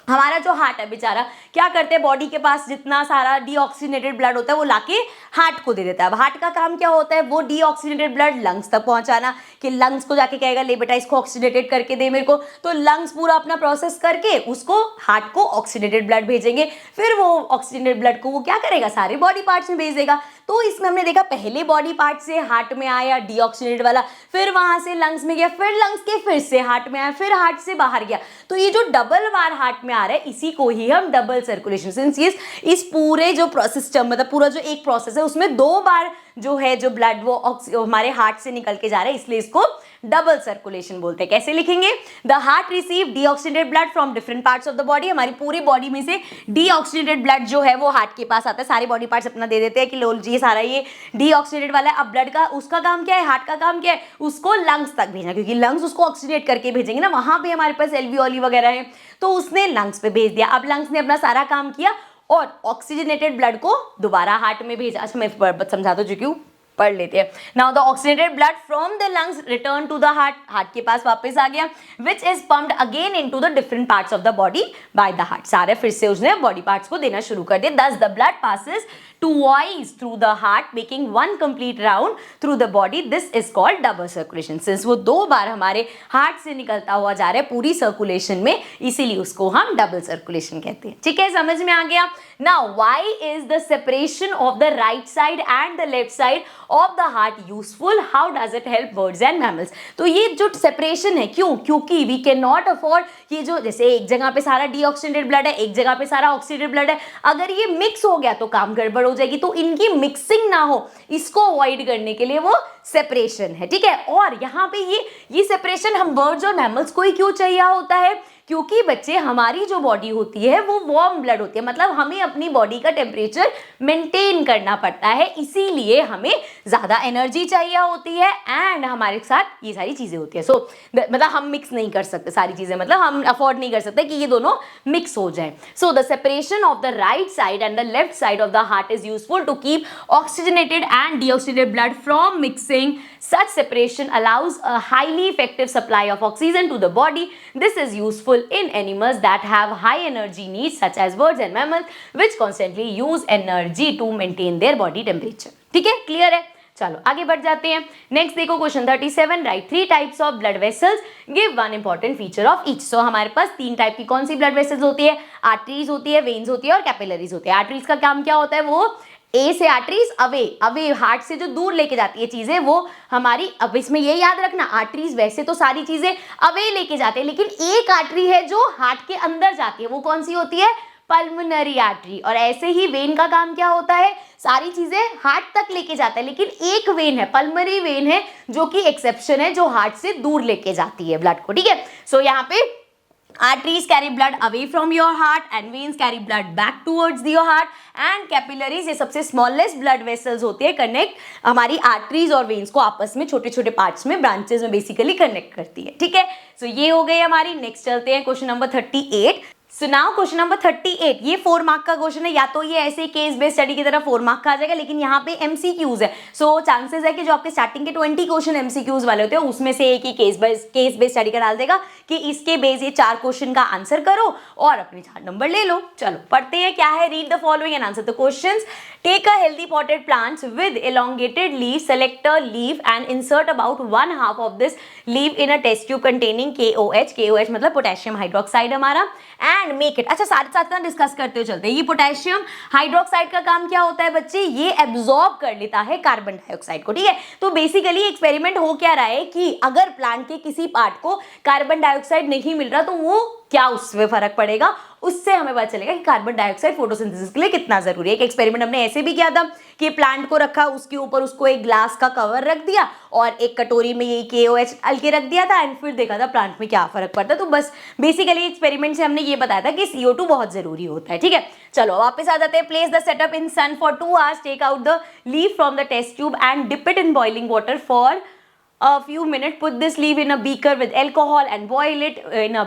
हमारा जो हार्ट है बेचारा क्या करते हैं, बॉडी के पास जितना सारा डीऑक्सीनेटेड ब्लड होता है वो लाके हार्ट को दे देता है। अब हार्ट का काम क्या होता है? वो डीऑक्सीनेटेड ब्लड लंग्स तक पहुंचाना, कि लंग्स को जाके कहेगा ले बेटा इसको ऑक्सीनेटेड करके दे मेरे को, तो लंग्स पूरा अपना प्रोसेस करके उसको हार्ट को ऑक्सीनेटेड ब्लड भेजेंगे। फिर वो ऑक्सीनेटेड ब्लड को वो क्या करेगा? सारे बॉडी पार्ट्स में भेज देगा। तो इसमें हमने देखा पहले बॉडी पार्ट से हार्ट में आया डीऑक्सीनेटेड वाला, फिर वहां से लंग्स में गया, फिर लंग्स के फिर से हार्ट में आया, फिर हार्ट से बाहर गया। तो ये जो डबल बार हार्ट में आ रहा है इसी को ही हम डबल सर्कुलेशन, सिंस इस पूरे जो प्रोसेस, मतलब पूरा जो एक प्रोसेस है उसमें 2 बार जो है जो ब्लड वो हमारे हार्ट से निकल के जा रहा है, इसलिए इसको डबल सर्कुलेशन बोलते हैं। कैसे लिखेंगे? The heart receive deoxygenated blood from different parts of the body. हमारी पूरी बॉडी में से डीऑक्सीनेटेड ब्लड जो है वो हार्ट के पास आता है, सारे बॉडी पार्ट्स अपना दे देते हैं कि लो जी सारा ये डीऑक्सीनेटेड वाला है। अब ब्लड का उसका काम क्या है? हार्ट का काम क्या है? उसको लंग्स तक भेजना, क्योंकि लंग्स उसको ऑक्सीनेट करके भेजेंगे ना, वहां पे हमारे पास एल्वियोली वगैरह है, तो उसने लंग्स पे भेज दिया। अब लंग्स ने अपना सारा काम किया और ऑक्सीजनेटेड ब्लड को दोबारा हार्ट में भेजा। अच्छा मैं समझा तो चुकी हूँ, पढ़ लेते हैं। Now the oxygenated blood from the lungs return to the heart, heart के पास वापस आ गया, which is pumped again into the different parts of the body by the heart. सारे फिर से उसने बॉडी पार्ट्स को देना शुरू कर दिया। दस the blood passes twice through the heart making one complete round through the body. This is called double circulation. Since वो 2 बार हमारे हार्ट से निकलता हुआ जा रहा है पूरी सर्कुलेशन में, इसीलिए उसको हम डबल सर्कुलेशन कहते हैं, ठीक है। समझ में आ गया? Now why is the separation of the right side and the left side of the heart useful? How does it help birds and mammals? तो ये जो सेपरेशन है, क्यों? क्योंकि we cannot afford, ये जो जैसे एक जगह पे सारा डीऑक्सीनेटेड ब्लड है, एक जगह पे सारा ऑक्सीनेटेड ब्लड है, अगर ये मिक्स हो गया तो काम गड़बड़ हो जाएगी। तो इनकी मिक्सिंग ना हो, इसको अवॉइड करने के लिए वो सेपरेशन है, ठीक है। और यहाँ पे ये सेपरेशन हम बर्ड्स और मैमल्स को ही क्यों चाहिए होता है? क्योंकि बच्चे हमारी जो बॉडी होती है वो वार्म ब्लड होती है, मतलब हमें अपनी बॉडी का टेम्परेचर मेंटेन करना पड़ता है, इसीलिए हमें ज़्यादा एनर्जी चाहिए होती है एंड हमारे साथ ये सारी चीज़ें होती है। सो मतलब हम मिक्स नहीं कर सकते सारी चीज़ें, मतलब हम अफोर्ड नहीं कर सकते कि ये दोनों मिक्स हो जाए। So the separation of the right side and the left side of the heart is useful to keep oxygenated and deoxygenated blood from mixing. Such separation allows a highly effective supply of oxygen to the body. This is useful in animals that have high energy needs such as birds and mammals which constantly use energy to maintain their body temperature. ठीक है, clear है? चलो आगे बढ़ जाते हैं। Next देखो question 37, write 3 types of blood vessels, give one important feature of each. So हमारे पास 3 टाइप की कौन सी ब्लड वेसल्स होती है? आर्टरीज होती है, वेन्स होती है और कैपिलरीज होती है। आर्टरीज का काम क्या होता है? वो ए से आर्टरीज अवे हार्ट से जो दूर लेके जाती है चीजें वो हमारी, अब इसमें ये याद रखना आर्टरीज वैसे तो सारी चीजें अवे लेके जाते हैं, लेकिन एक आर्टरी है जो हार्ट के अंदर जाती है, वो कौन सी होती है? Pulmonary artery. और ऐसे ही वेन का काम क्या होता है? सारी चीजें हार्ट तक लेके जाता है, लेकिन एक वेन है, पल्मोनरी वेन है, जो कि एक्सेप्शन है, जो हार्ट से दूर लेके जाती है ब्लड को, ठीक है। सो यहाँ पे arteries carry blood away from your heart and veins carry blood back towards your heart and capillaries ये सबसे smallest blood vessels होते हैं, कनेक्ट हमारी arteries और veins को आपस में छोटे छोटे पार्ट्स में ब्रांचेस में बेसिकली कनेक्ट करती है, ठीक है। सो ये हो गई हमारी। नेक्स्ट चलते हैं question number 38, so now question number 38, ये 4 मार्क का क्वेश्चन है, या तो ये ऐसे केस बेस्ड स्टडी की तरह 4 मार्क का आ जाएगा, लेकिन यहाँ पे एमसीक्यूज है। सो चांसेस है कि जो आपके स्टार्टिंग के 20 क्वेश्चन एमसीक्यूज वाले होते हैं उसमें से एक ही केस बेस्ड स्टडी का डाल देगा कि इसके बेस ये 4 क्वेश्चन का आंसर करो और अपने 4 नंबर ले लो। चलो पढ़ते हैं क्या है। Read the following and answer the questions. Take a healthy potted plants with elongated leaves, select a leaf and insert about 1/2 of this leaf in a test tube containing KOH, KOH मतलब potassium hydroxide हमारा, and make it. अच्छा साथ साथ ना discuss करते हुए चलते हैं। ये पोटेशियम हाइड्रोक्साइड का काम क्या होता है बच्चे, ये एब्जॉर्ब कर लेता है कार्बन डाइऑक्साइड को, ठीक है। तो बेसिकली एक्सपेरिमेंट हो क्या रहा है कि अगर प्लांट के किसी पार्ट को कार्बन डाइऑक्साइड नहीं मिल रहा तो वो क्या उसमें फर्क पड़ेगा, उससे हमें पता चलेगा कि कार्बन डाइऑक्साइड फोटोसिंथेसिस के लिए कितना जरूरी है। एक एक्सपेरिमेंट हमने ऐसे भी किया था कि प्लांट को रखा, उसके ऊपर उसको एक ग्लास का कवर रख दिया और एक कटोरी में ये KOH डाल के रख दिया था एंड फिर देखा था प्लांट में क्या फर्क पड़ता है। तो बस बेसिकली एक्सपेरिमेंट से हमने ये बताया था कि CO2 बहुत जरूरी होता है, ठीक है। चलो वापस आ जाते हैं। Place the setup in sun for 2 hours, take out the leaf from the test tube and dip it in boiling water for a few minutes. Put this leaf in a beaker with alcohol and boil it in a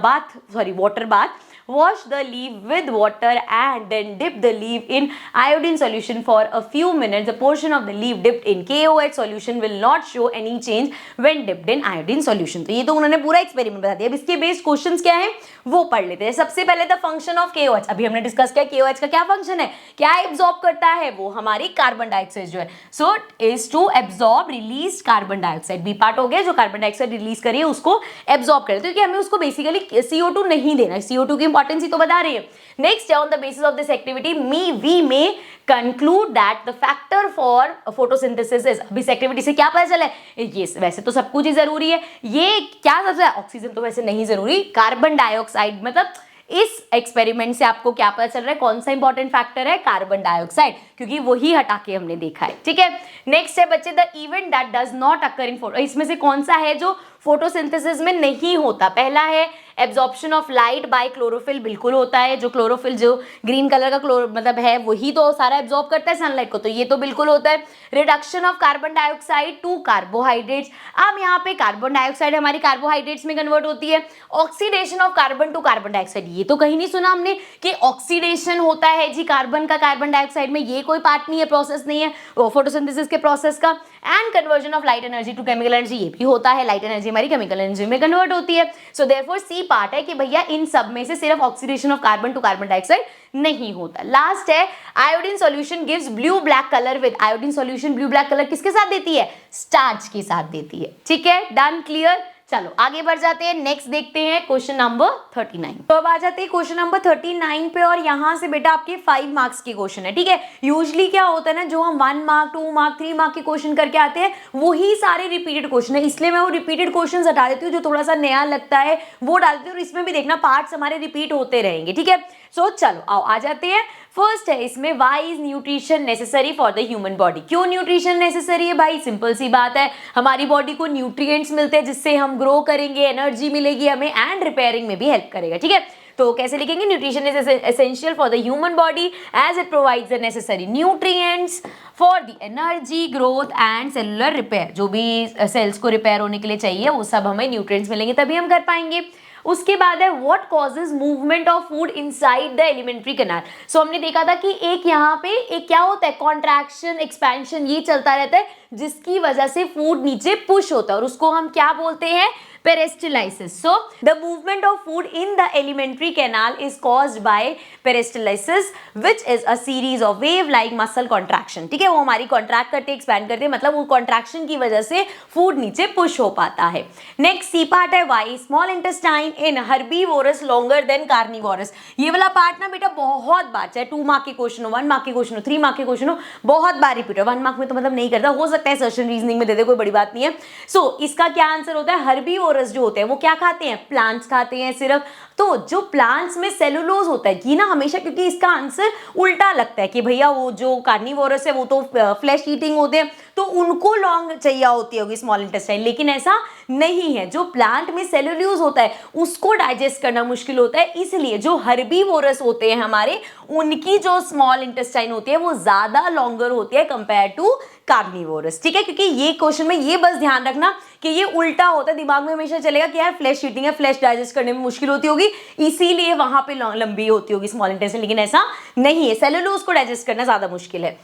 water bath. Wash the leaf with water and then dip the leaf in iodine solution for a few minutes. The portion of the leaf dipped in KOH solution will not show any change when dipped in iodine solution. तो ये तो उन्होंने पूरा experiment बता दिया। अब इसके based questions क्या है वो पढ़ लेते हैं। सबसे पहले द फंक्शन ऑफ KOH, अभी हमने डिस्कस किया KOH का क्या फंक्शन है, क्या एब्जॉर्ब करता है, वो हमारी कार्बन डाइऑक्साइड जो है, so is to absorb release carbon dioxide. B part हो गया, जो कार्बन डाइऑक्साइड रिलीज करिए उसको एब्जॉर्ब करे, क्योंकि हमें उसको बेसिकली CO2 नहीं देना है। CO2 की इंपॉर्टेंस ही तो बता रही है। Next, on the basis of this activity we may conclude that the factor for photosynthesis is. अभी इस एक्टिविटी से क्या पता चला है, ये वैसे तो सब कुछ ही जरूरी है, ये क्या सबसे, ऑक्सीजन तो वैसे नहीं जरूरी, कार्बन डाइऑक्साइड, मतलब इस एक्सपेरिमेंट से आपको क्या पता चल रहा है, कौन सा इंपॉर्टेंट फैक्टर है, कार्बन डाइऑक्साइड, क्योंकि वही हटा के हमने देखा है, ठीक है। नेक्स्ट है बच्चे the event that does not occur in photo, इसमें से कौन सा है जो फोटोसिंथेसिस में नहीं होता। पहला है absorption of light by chlorophyll, बिल्कुल होता है, जो क्लोरोफिल जो ग्रीन कलर का मतलब है वही तो सारा एब्जॉर्ब करता है सनलाइट को, तो ये तो बिल्कुल होता है। Reduction of carbon dioxide to carbohydrates, अब यहाँ पे कार्बन डाइऑक्साइड हमारी कार्बोहाइड्रेट्स में कन्वर्ट होती है। Oxidation of carbon to carbon dioxide, ये तो कहीं नहीं सुना हमने कि ऑक्सीडेशन होता है जी कार्बन का कार्बन डाइऑक्साइड में, ये कोई पार्ट नहीं है, प्रोसेस नहीं है फोटोसिंथेसिस के प्रोसेस का। And conversion of light energy to chemical energy, ये भी होता है, लाइट एनर्जी हमारी केमिकल एनर्जी में कन्वर्ट होती है। सो देयरफॉर सी पार्ट है कि भैया इन सब में से सिर्फ oxidation of carbon to carbon dioxide नहीं होता। लास्ट है iodine solution gives blue black colour with, iodine solution blue black colour किसके साथ देती है, स्टार्च के साथ देती है, ठीक है, डन, क्लियर। चलो आगे बढ़ जाते हैं, नेक्स्ट देखते हैं क्वेश्चन नंबर 39। तो अब आ जाते हैं क्वेश्चन नंबर 39 पे, और यहाँ से बेटा आपके 5 मार्क्स के क्वेश्चन है, ठीक है। यूजुअली क्या होता है ना, जो हम 1 मार्क 2 मार्क 3 मार्क के क्वेश्चन करके आते हैं वही सारे रिपीटेड क्वेश्चन है, इसलिए मैं वो रिपीटेड क्वेश्चन हटा देती हूँ, जो थोड़ा सा नया लगता है वो डालती हूँ, और इसमें भी देखना पार्ट्स हमारे रिपीट होते रहेंगे, ठीक है। सो चलो आओ आ जाते हैं। फर्स्ट है इसमें why is nutrition necessary for the human body, क्यों न्यूट्रिशन नेसेसरी है भाई, सिंपल सी बात है, हमारी बॉडी को न्यूट्रिएंट्स मिलते हैं जिससे हम ग्रो करेंगे, एनर्जी मिलेगी हमें एंड रिपेयरिंग में भी हेल्प करेगा, ठीक है। तो कैसे लिखेंगे, nutrition is essential for the human body as it provides the necessary nutrients for the energy growth and cellular repair, जो भी सेल्स को रिपेयर होने के लिए चाहिए वो सब हमें न्यूट्रिएंट्स मिलेंगे तभी हम कर पाएंगे। उसके बाद है what causes movement of food inside the alimentary canal. So हमने देखा था कि एक यहाँ पे एक क्या होता है, कॉन्ट्रैक्शन एक्सपेंशन ये चलता रहता है, जिसकी वजह से फूड नीचे पुश होता है और उसको हम क्या बोलते हैं, peristalsis. So the movement of food in the alimentary canal is caused by peristalsis, which is a series of wave like muscle contraction, ठीक है, वो हमारी कॉन्ट्रैक्ट करते एक्सपैंड करते, मतलब वो कॉन्ट्रैक्शन की वजह से फूड नीचे पुश हो पाता है। नेक्स्ट सी पार्ट है वाई स्मॉल इंटेस्टाइन इन हर्बीवोरस लॉन्गर देन कार्निवोरस, ये वाला पार्ट ना बेटा बहुत बार, चाहे 2 मार्क के क्वेश्चन हो, 1 मार्क के क्वेश्चन हो, 3 मार्क के क्वेश्चन हो, बहुत बार रिपीट हो, 1 मार्क में तो मतलब नहीं करता, हो सकता है सर्टेन रीजनिंग में दे दे, कोई बड़ी बात नहीं है। सो इसका क्या आंसर होता है, हर्बीवोरस जो होते हैं वो क्या खाते हैं, प्लांट्स खाते हैं सिर्फ। तो जो प्लांट्स में सेलुलोज होता है, ये ना हमेशा, क्योंकि इसका आंसर उल्टा लगता है कि भैया वो जो कार्निवोरस है वो तो फ्लैश ईटिंग होते हैं तो उनको लॉन्ग चाहिए होती होगी स्मॉल इंटेस्टाइन, लेकिन ऐसा नहीं है, जो प्लांट में सेलुलोज होता है उसको डाइजेस्ट करना मुश्किल होता है, इसलिए जो हर्बीवोरस होते हैं हमारे, उनकी जो स्मॉल इंटेस्टाइन होती है वो ज्यादा लॉन्गर होती है कंपेयर टू कार्निवोरस, ठीक है, क्योंकि ये क्वेश्चन में ये बस ध्यान रखना कि ये उल्टा होता है, दिमाग में हमेशा चलेगा कि यार फ्लैश ईटिंग है, फ्लैश डाइजेस्ट करने में मुश्किल होती होगी इसीलिए वहां पे लंबी होती होगी स्मॉल इंटेस्टाइन, लेकिन ऐसा नहीं है, सेलुलोज को डाइजेस्ट करना ज्यादा मुश्किल है।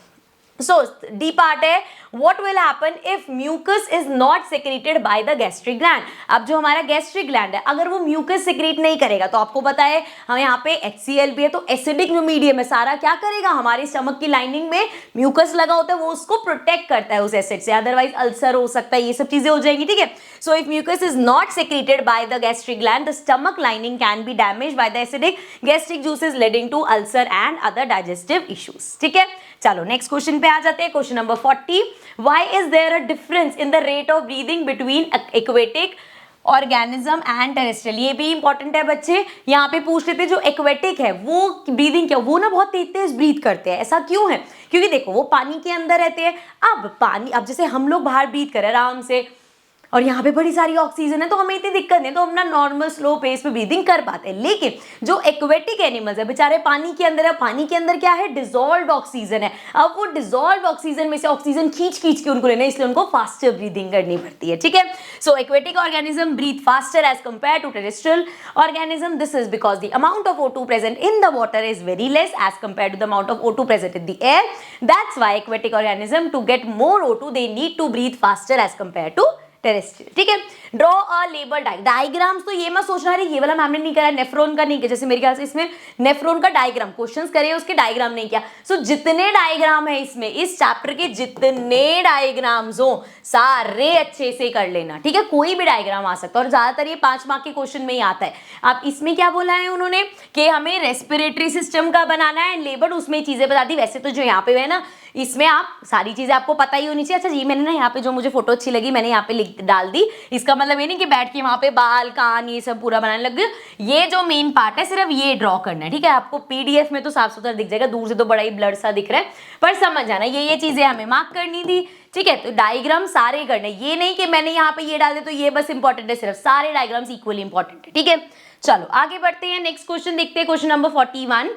So D part है what will happen if mucus is not secreted by the gastric gland। अब जो हमारा gastric gland है अगर वो mucus secrete नहीं करेगा तो आपको पता है हम यहाँ पे HCl भी है तो एसिडिक जो मीडियम है सारा क्या करेगा, हमारे स्टमक की लाइनिंग में mucus लगा होता है वो उसको प्रोटेक्ट करता है उस एसिड से, अदरवाइज अल्सर हो सकता है, ये सब चीजें हो जाएंगी, ठीक है। So if mucus is not secreted by the gastric gland the stomach lining can be damaged by the acidic gastric juices leading to ulcer and other digestive issues, ठीक है। चलो नेक्स्ट क्वेश्चन पे आ जाते हैं, question number 40। Why is there a difference in the rate of breathing between aquatic organism and terrestrial. ये भी important है बच्चे, यहाँ पे पूछ लेते हैं जो एक्वेटिक है वो ब्रीदिंग क्या, वो ना बहुत तेज तेज ब्रीथ करते हैं, ऐसा क्यों है, क्योंकि देखो वो पानी के अंदर रहते हैं। अब जैसे हम लोग बाहर ब्रीथ करें आराम से और यहाँ पे बड़ी सारी ऑक्सीजन है तो हमें इतनी दिक्कत नहीं, तो हम ना नॉर्मल स्लो पेस पे ब्रीदिंग कर पाते हैं। लेकिन जो एक्वेटिक एनिमल्स है बेचारे पानी के अंदर है, पानी के अंदर क्या है, डिसॉल्व्ड ऑक्सीजन है। अब वो डिसॉल्व्ड ऑक्सीजन में से ऑक्सीजन खींच के उनको लेना है, इसलिए उनको फास्टर ब्रीदिंग करनी पड़ती है, ठीक है। So aquatic organism breathe faster as compare to terrestrial organism, this is because the amount of O2 present in the water is very less as compare to the amount of O2 present in the air, that's why aquatic organism to get more O2 they need to breathe faster as compare to terrestrial, ठीक है। Draw a label diagrams, तो ये मत सोचना रही ये वाला ma'am ने नहीं करा, नेफ्रॉन का नहीं किया, जैसे मेरे ख्याल से इसमें नेफ्रॉन का डायग्राम क्वेश्चंस करे उसके डायग्राम नहीं किया। सो जितने डायग्राम है इसमें इस चैप्टर के जितने डायग्राम्स हो सारे अच्छे से कर लेना, ठीक है, कोई भी डायग्राम आ सकता है और ज्यादातर ये 5 मार्क के क्वेश्चन में ही आता है। अब इसमें क्या बोला है उन्होंने कि हमें रेस्पिरेटरी सिस्टम का बनाना है लेबल, उसमें चीजें बता दी। वैसे तो जो यहाँ पे है ना इसमें आप सारी चीजें आपको पता ही होनी चाहिए। अच्छा जी मैंने ना यहाँ पे जो मुझे फोटो अच्छी लगी मैंने यहाँ पे डाल दी, इसका मतलब ये नहीं कि बैठ के वहां पे बाल कान ये सब पूरा बनाने लग गए, ये जो मेन पार्ट है सिर्फ ये ड्रॉ करना है, ठीक है। आपको पीडीएफ में तो साफ सुथरा दिख जाएगा, दूर से तो बड़ा ही ब्लड सा दिख रहा है, पर समझ जाना ये चीजें हमें मार्क करनी थी, ठीक है। तो डायग्राम सारे करने, ये नहीं कि मैंने यहाँ पे ये डाल दे तो ये बस इंपॉर्टेंट है, सिर्फ सारे डायग्राम्स इक्वली इंपॉर्टेंट है, ठीक है। चलो आगे बढ़ते हैं, नेक्स्ट क्वेश्चन देखते हैं, question number 41।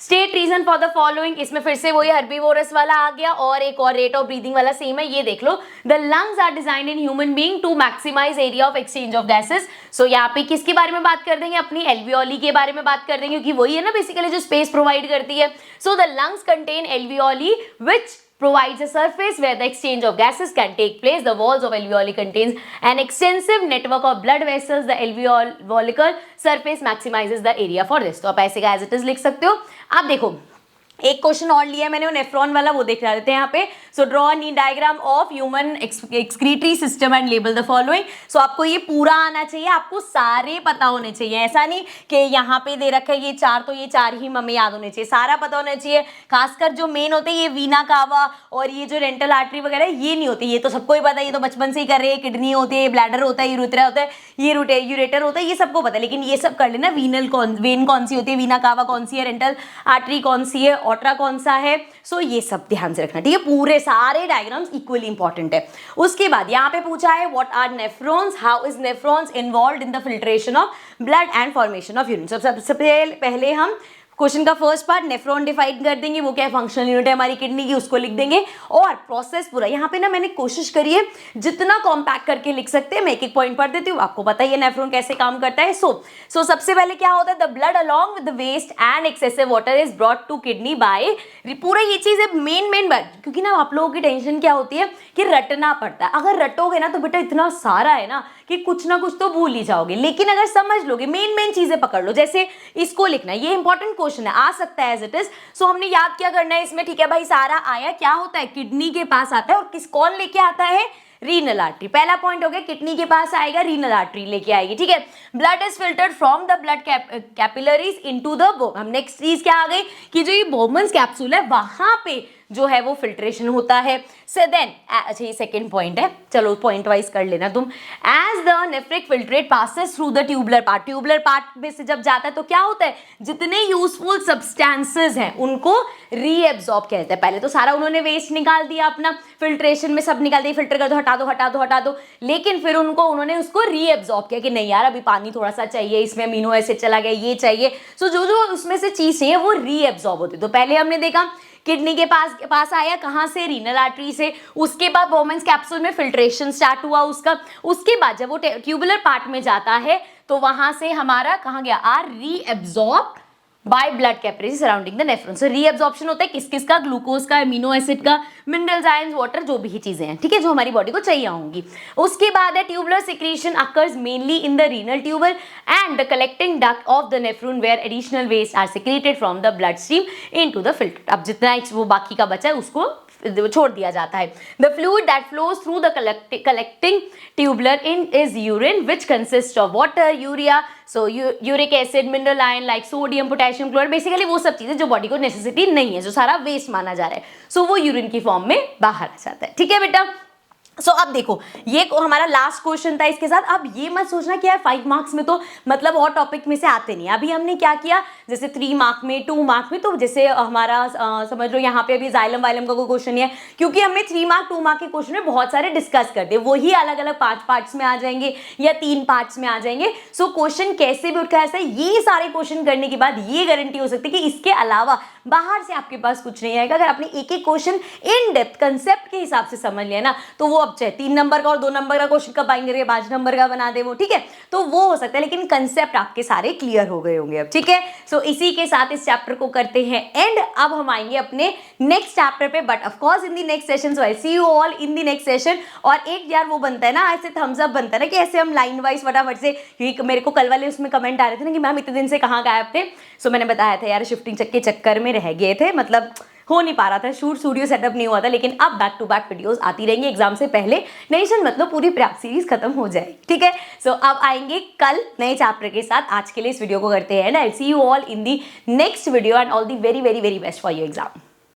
State reason for the following, इसमें फिर से वही हर्बीवोरस वाला आ गया और एक और रेट ऑफ ब्रीदिंग वाला सेम है, ये देख लो। The lungs are designed in human being to maximise area of exchange of gases. So यहाँ पे किसके बारे में बात कर देंगे, अपनी एल्वियोली के बारे में बात कर देंगे, क्योंकि वही है ना बेसिकली जो स्पेस प्रोवाइड करती है। So the lungs contain alveoli which provides a surface where the exchange of gases can take place. The walls of alveoli contains an extensive network of blood vessels. The alveolar surface maximizes the area for this. तो आप ऐसे का as it is लिख सकते हो। आप देखो एक क्वेश्चन और लिया मैंने वो नेफ्रॉन वाला, वो देख देते हैं यहाँ पे। So draw a neat diagram of human excretory system and label the following. So आपको ये पूरा आना चाहिए, आपको सारे पता होने चाहिए, ऐसा नहीं कि यहाँ पे दे रखा है ये 4 तो ये 4 ही हमें याद होने चाहिए, सारा पता होना चाहिए। खासकर जो मेन होते हैं ये वीना कावा और ये जो रेंटल आर्टरी वगैरह ये नहीं होती, ये तो सबको ही पता है, ये तो बचपन से ही कर रहे हैं। किडनी होती है, ब्लैडर होता है, यूरेथ्रा होता है, ये यूरेटर होता है, ये सबको पता है, लेकिन ये सब कर लेना। वेन कौन सी होती है, वीना कावा कौन सी है, रेंटल आर्टरी कौन सी है, ऑट्रा कौन सा है। सो ये सब ध्यान से रखना, ठीक है। पूरे सारे डायग्राम्स इक्वली इंपॉर्टेंट है। उसके बाद यहाँ पे पूछा है what are nephrons, how is nephrons involved in the filtration of blood and formation of urine. सबसे पहले हम क्वेश्चन का फर्स्ट पार्ट नेफ्रॉन डिफाइन कर देंगे, वो क्या है, फंक्शनल यूनिट है हमारी किडनी की, उसको लिख देंगे। और प्रोसेस पूरा यहाँ पे ना मैंने कोशिश करी है जितना कॉम्पैक्ट करके लिख सकते हैं, मैं एक एक पॉइंट पढ़ देती हूँ, आपको पता ही है नेफ्रॉन कैसे काम करता है। सो सबसे पहले क्या होता है, the blood along with the waste and excessive water is brought to kidney by, पूरा ये चीज है मेन बात, क्योंकि ना आप लोगों की टेंशन क्या होती है कि रटना पड़ता है। अगर रटोगे ना तो बेटा इतना सारा है ना कि कुछ ना कुछ तो भूल ही जाओगे, लेकिन अगर समझ लोगे मेन चीजें पकड़ लो, जैसे इसको लिखना, ये इंपॉर्टेंट क्वेश्चन है, आ सकता है एज इट इज। सो हमने याद क्या करना है इसमें, ठीक है भाई, सारा आया क्या होता है, किडनी के पास आता है, और कौन लेके आता है, रीनल आर्टरी। पहला पॉइंट हो गया, किडनी के पास आएगा, रीनल आर्टरी लेके आएगी, ठीक है। Blood is filtered from the blood capillaries into the Bowman. हम नेक्स्ट चीज क्या आ गई कि जो ये बोमन्स कैप्सूल है वहां पे जो है वो फिल्ट्रेशन होता है। से देन अच्छा ये सेकंड पॉइंट है, चलो पॉइंट वाइज कर लेना तुम। As the nephric filtrate passes through the tubular part में से जब जाता है तो क्या होता है, जितने यूजफुल सब्सटेंसेस हैं उनको रीएब्जॉर्ब कहते हैं। पहले तो सारा उन्होंने वेस्ट निकाल दिया अपना, फिल्ट्रेशन में सब निकाल दिया, फिल्टर कर दो, हटा दो, लेकिन फिर उन्होंने उसको रीएब्जॉर्ब किया कि नहीं यार अभी पानी थोड़ा सा चाहिए, इसमें अमीनो एसिड चला गया, ये चाहिए। सो जो उसमें से चीज चाहिए वो रीएब्जॉर्ब होती है। तो पहले हमने देखा किडनी के पास आया, कहाँ से, रीनल आर्टरी से। उसके बाद बोमेंस कैप्सूल में फिल्ट्रेशन स्टार्ट हुआ उसका। उसके बाद जब वो ट्यूबुलर पार्ट में जाता है तो वहां से हमारा कहाँ गया, are reabsorb by blood capillary surrounding the nephron. So reabsorption होता है किस किस का, ग्लूकोज का, एमिनो एसिड का, मिनरल्स, आयंस, वाटर, जो भी चीजें हैं, ठीक है, जो हमारी बॉडी को चाहिए होंगी। उसके बाद है tubular secretion occurs mainly in the renal tubule and the collecting duct of the nephron where additional waste are secreted from the blood stream into the filter. अब जितना वो बाकी का बचा है उसको छोड़ दिया जाता है। The fluid that flows through the collecting tubular in is urine which consist of water, urea, so uric acid, mineral ion like sodium, potassium, chloride, basically वो सब चीजें जो बॉडी को नेसेसिटी नहीं है, जो सारा वेस्ट माना जा रहा है, सो वो यूरिन की फॉर्म में बाहर आ जाता है। ठीक है बेटा। सो अब देखो ये हमारा लास्ट क्वेश्चन था इसके साथ। अब ये मत सोचना कि यार 5 मार्क्स में तो मतलब और टॉपिक में से आते नहीं। अभी हमने क्या किया, जैसे 3 मार्क में, 2 मार्क में, तो जैसे हमारा समझ लो यहाँ पे अभी जाइलम वाइलम का कोई क्वेश्चन नहीं है, क्योंकि हमने 3 मार्क 2 मार्क के क्वेश्चन में बहुत सारे डिस्कस कर दिए, वही अलग अलग 5 पार्ट्स में आ जाएंगे या 3 पार्ट्स में आ जाएंगे। सो क्वेश्चन कैसे भी उठा, ऐसा ये सारे क्वेश्चन करने के बाद ये गारंटी हो सकती है कि इसके अलावा बाहर से आपके पास कुछ नहीं आएगा। अगर आपने एक एक क्वेश्चन इन डेप्थ कंसेप्ट के हिसाब से समझ लिया ना, तो वो अब चाहे 3 नंबर और 2 नंबर का क्वेश्चन कब आएंगे, 5 नंबर का बना दे वो, ठीक है, तो वो हो सकता है, लेकिन कंसेप्ट आपके सारे क्लियर हो गए होंगे अब। ठीक है, सो इसी के साथ इस चैप्टर को करते हैं एंड। अब हम आएंगे अपने नेक्स्ट चैप्टर पे, but of course in the next session. So I see you all in the next session. और एक यार वो बनता है ना, ऐसे थम्स अप बनता है ना कि ऐसे हम लाइन वाइज फटाफट से, क्योंकि मेरे को कल वाले उसमें कमेंट आ रहे थे ना कि मैम इतने दिन से कहाँ गायब थे। सो मैंने बताया था यार शिफ्टिंग के चक्कर में रह गए थे, मतलब हो नहीं पा रहा था, शूट स्टूडियो सेटअप नहीं हुआ था, लेकिन अब बैक टू बैक वीडियोस आती रहेंगी एग्जाम से पहले। टेंशन मतलब पूरी प्रैप सीरीज खत्म हो जाए। ठीक है, सो अब आएंगे कल नए चैप्टर के साथ। आज के लिए इस वीडियो को करते हैं and I see you all in the next video and all the very very very best for your exam.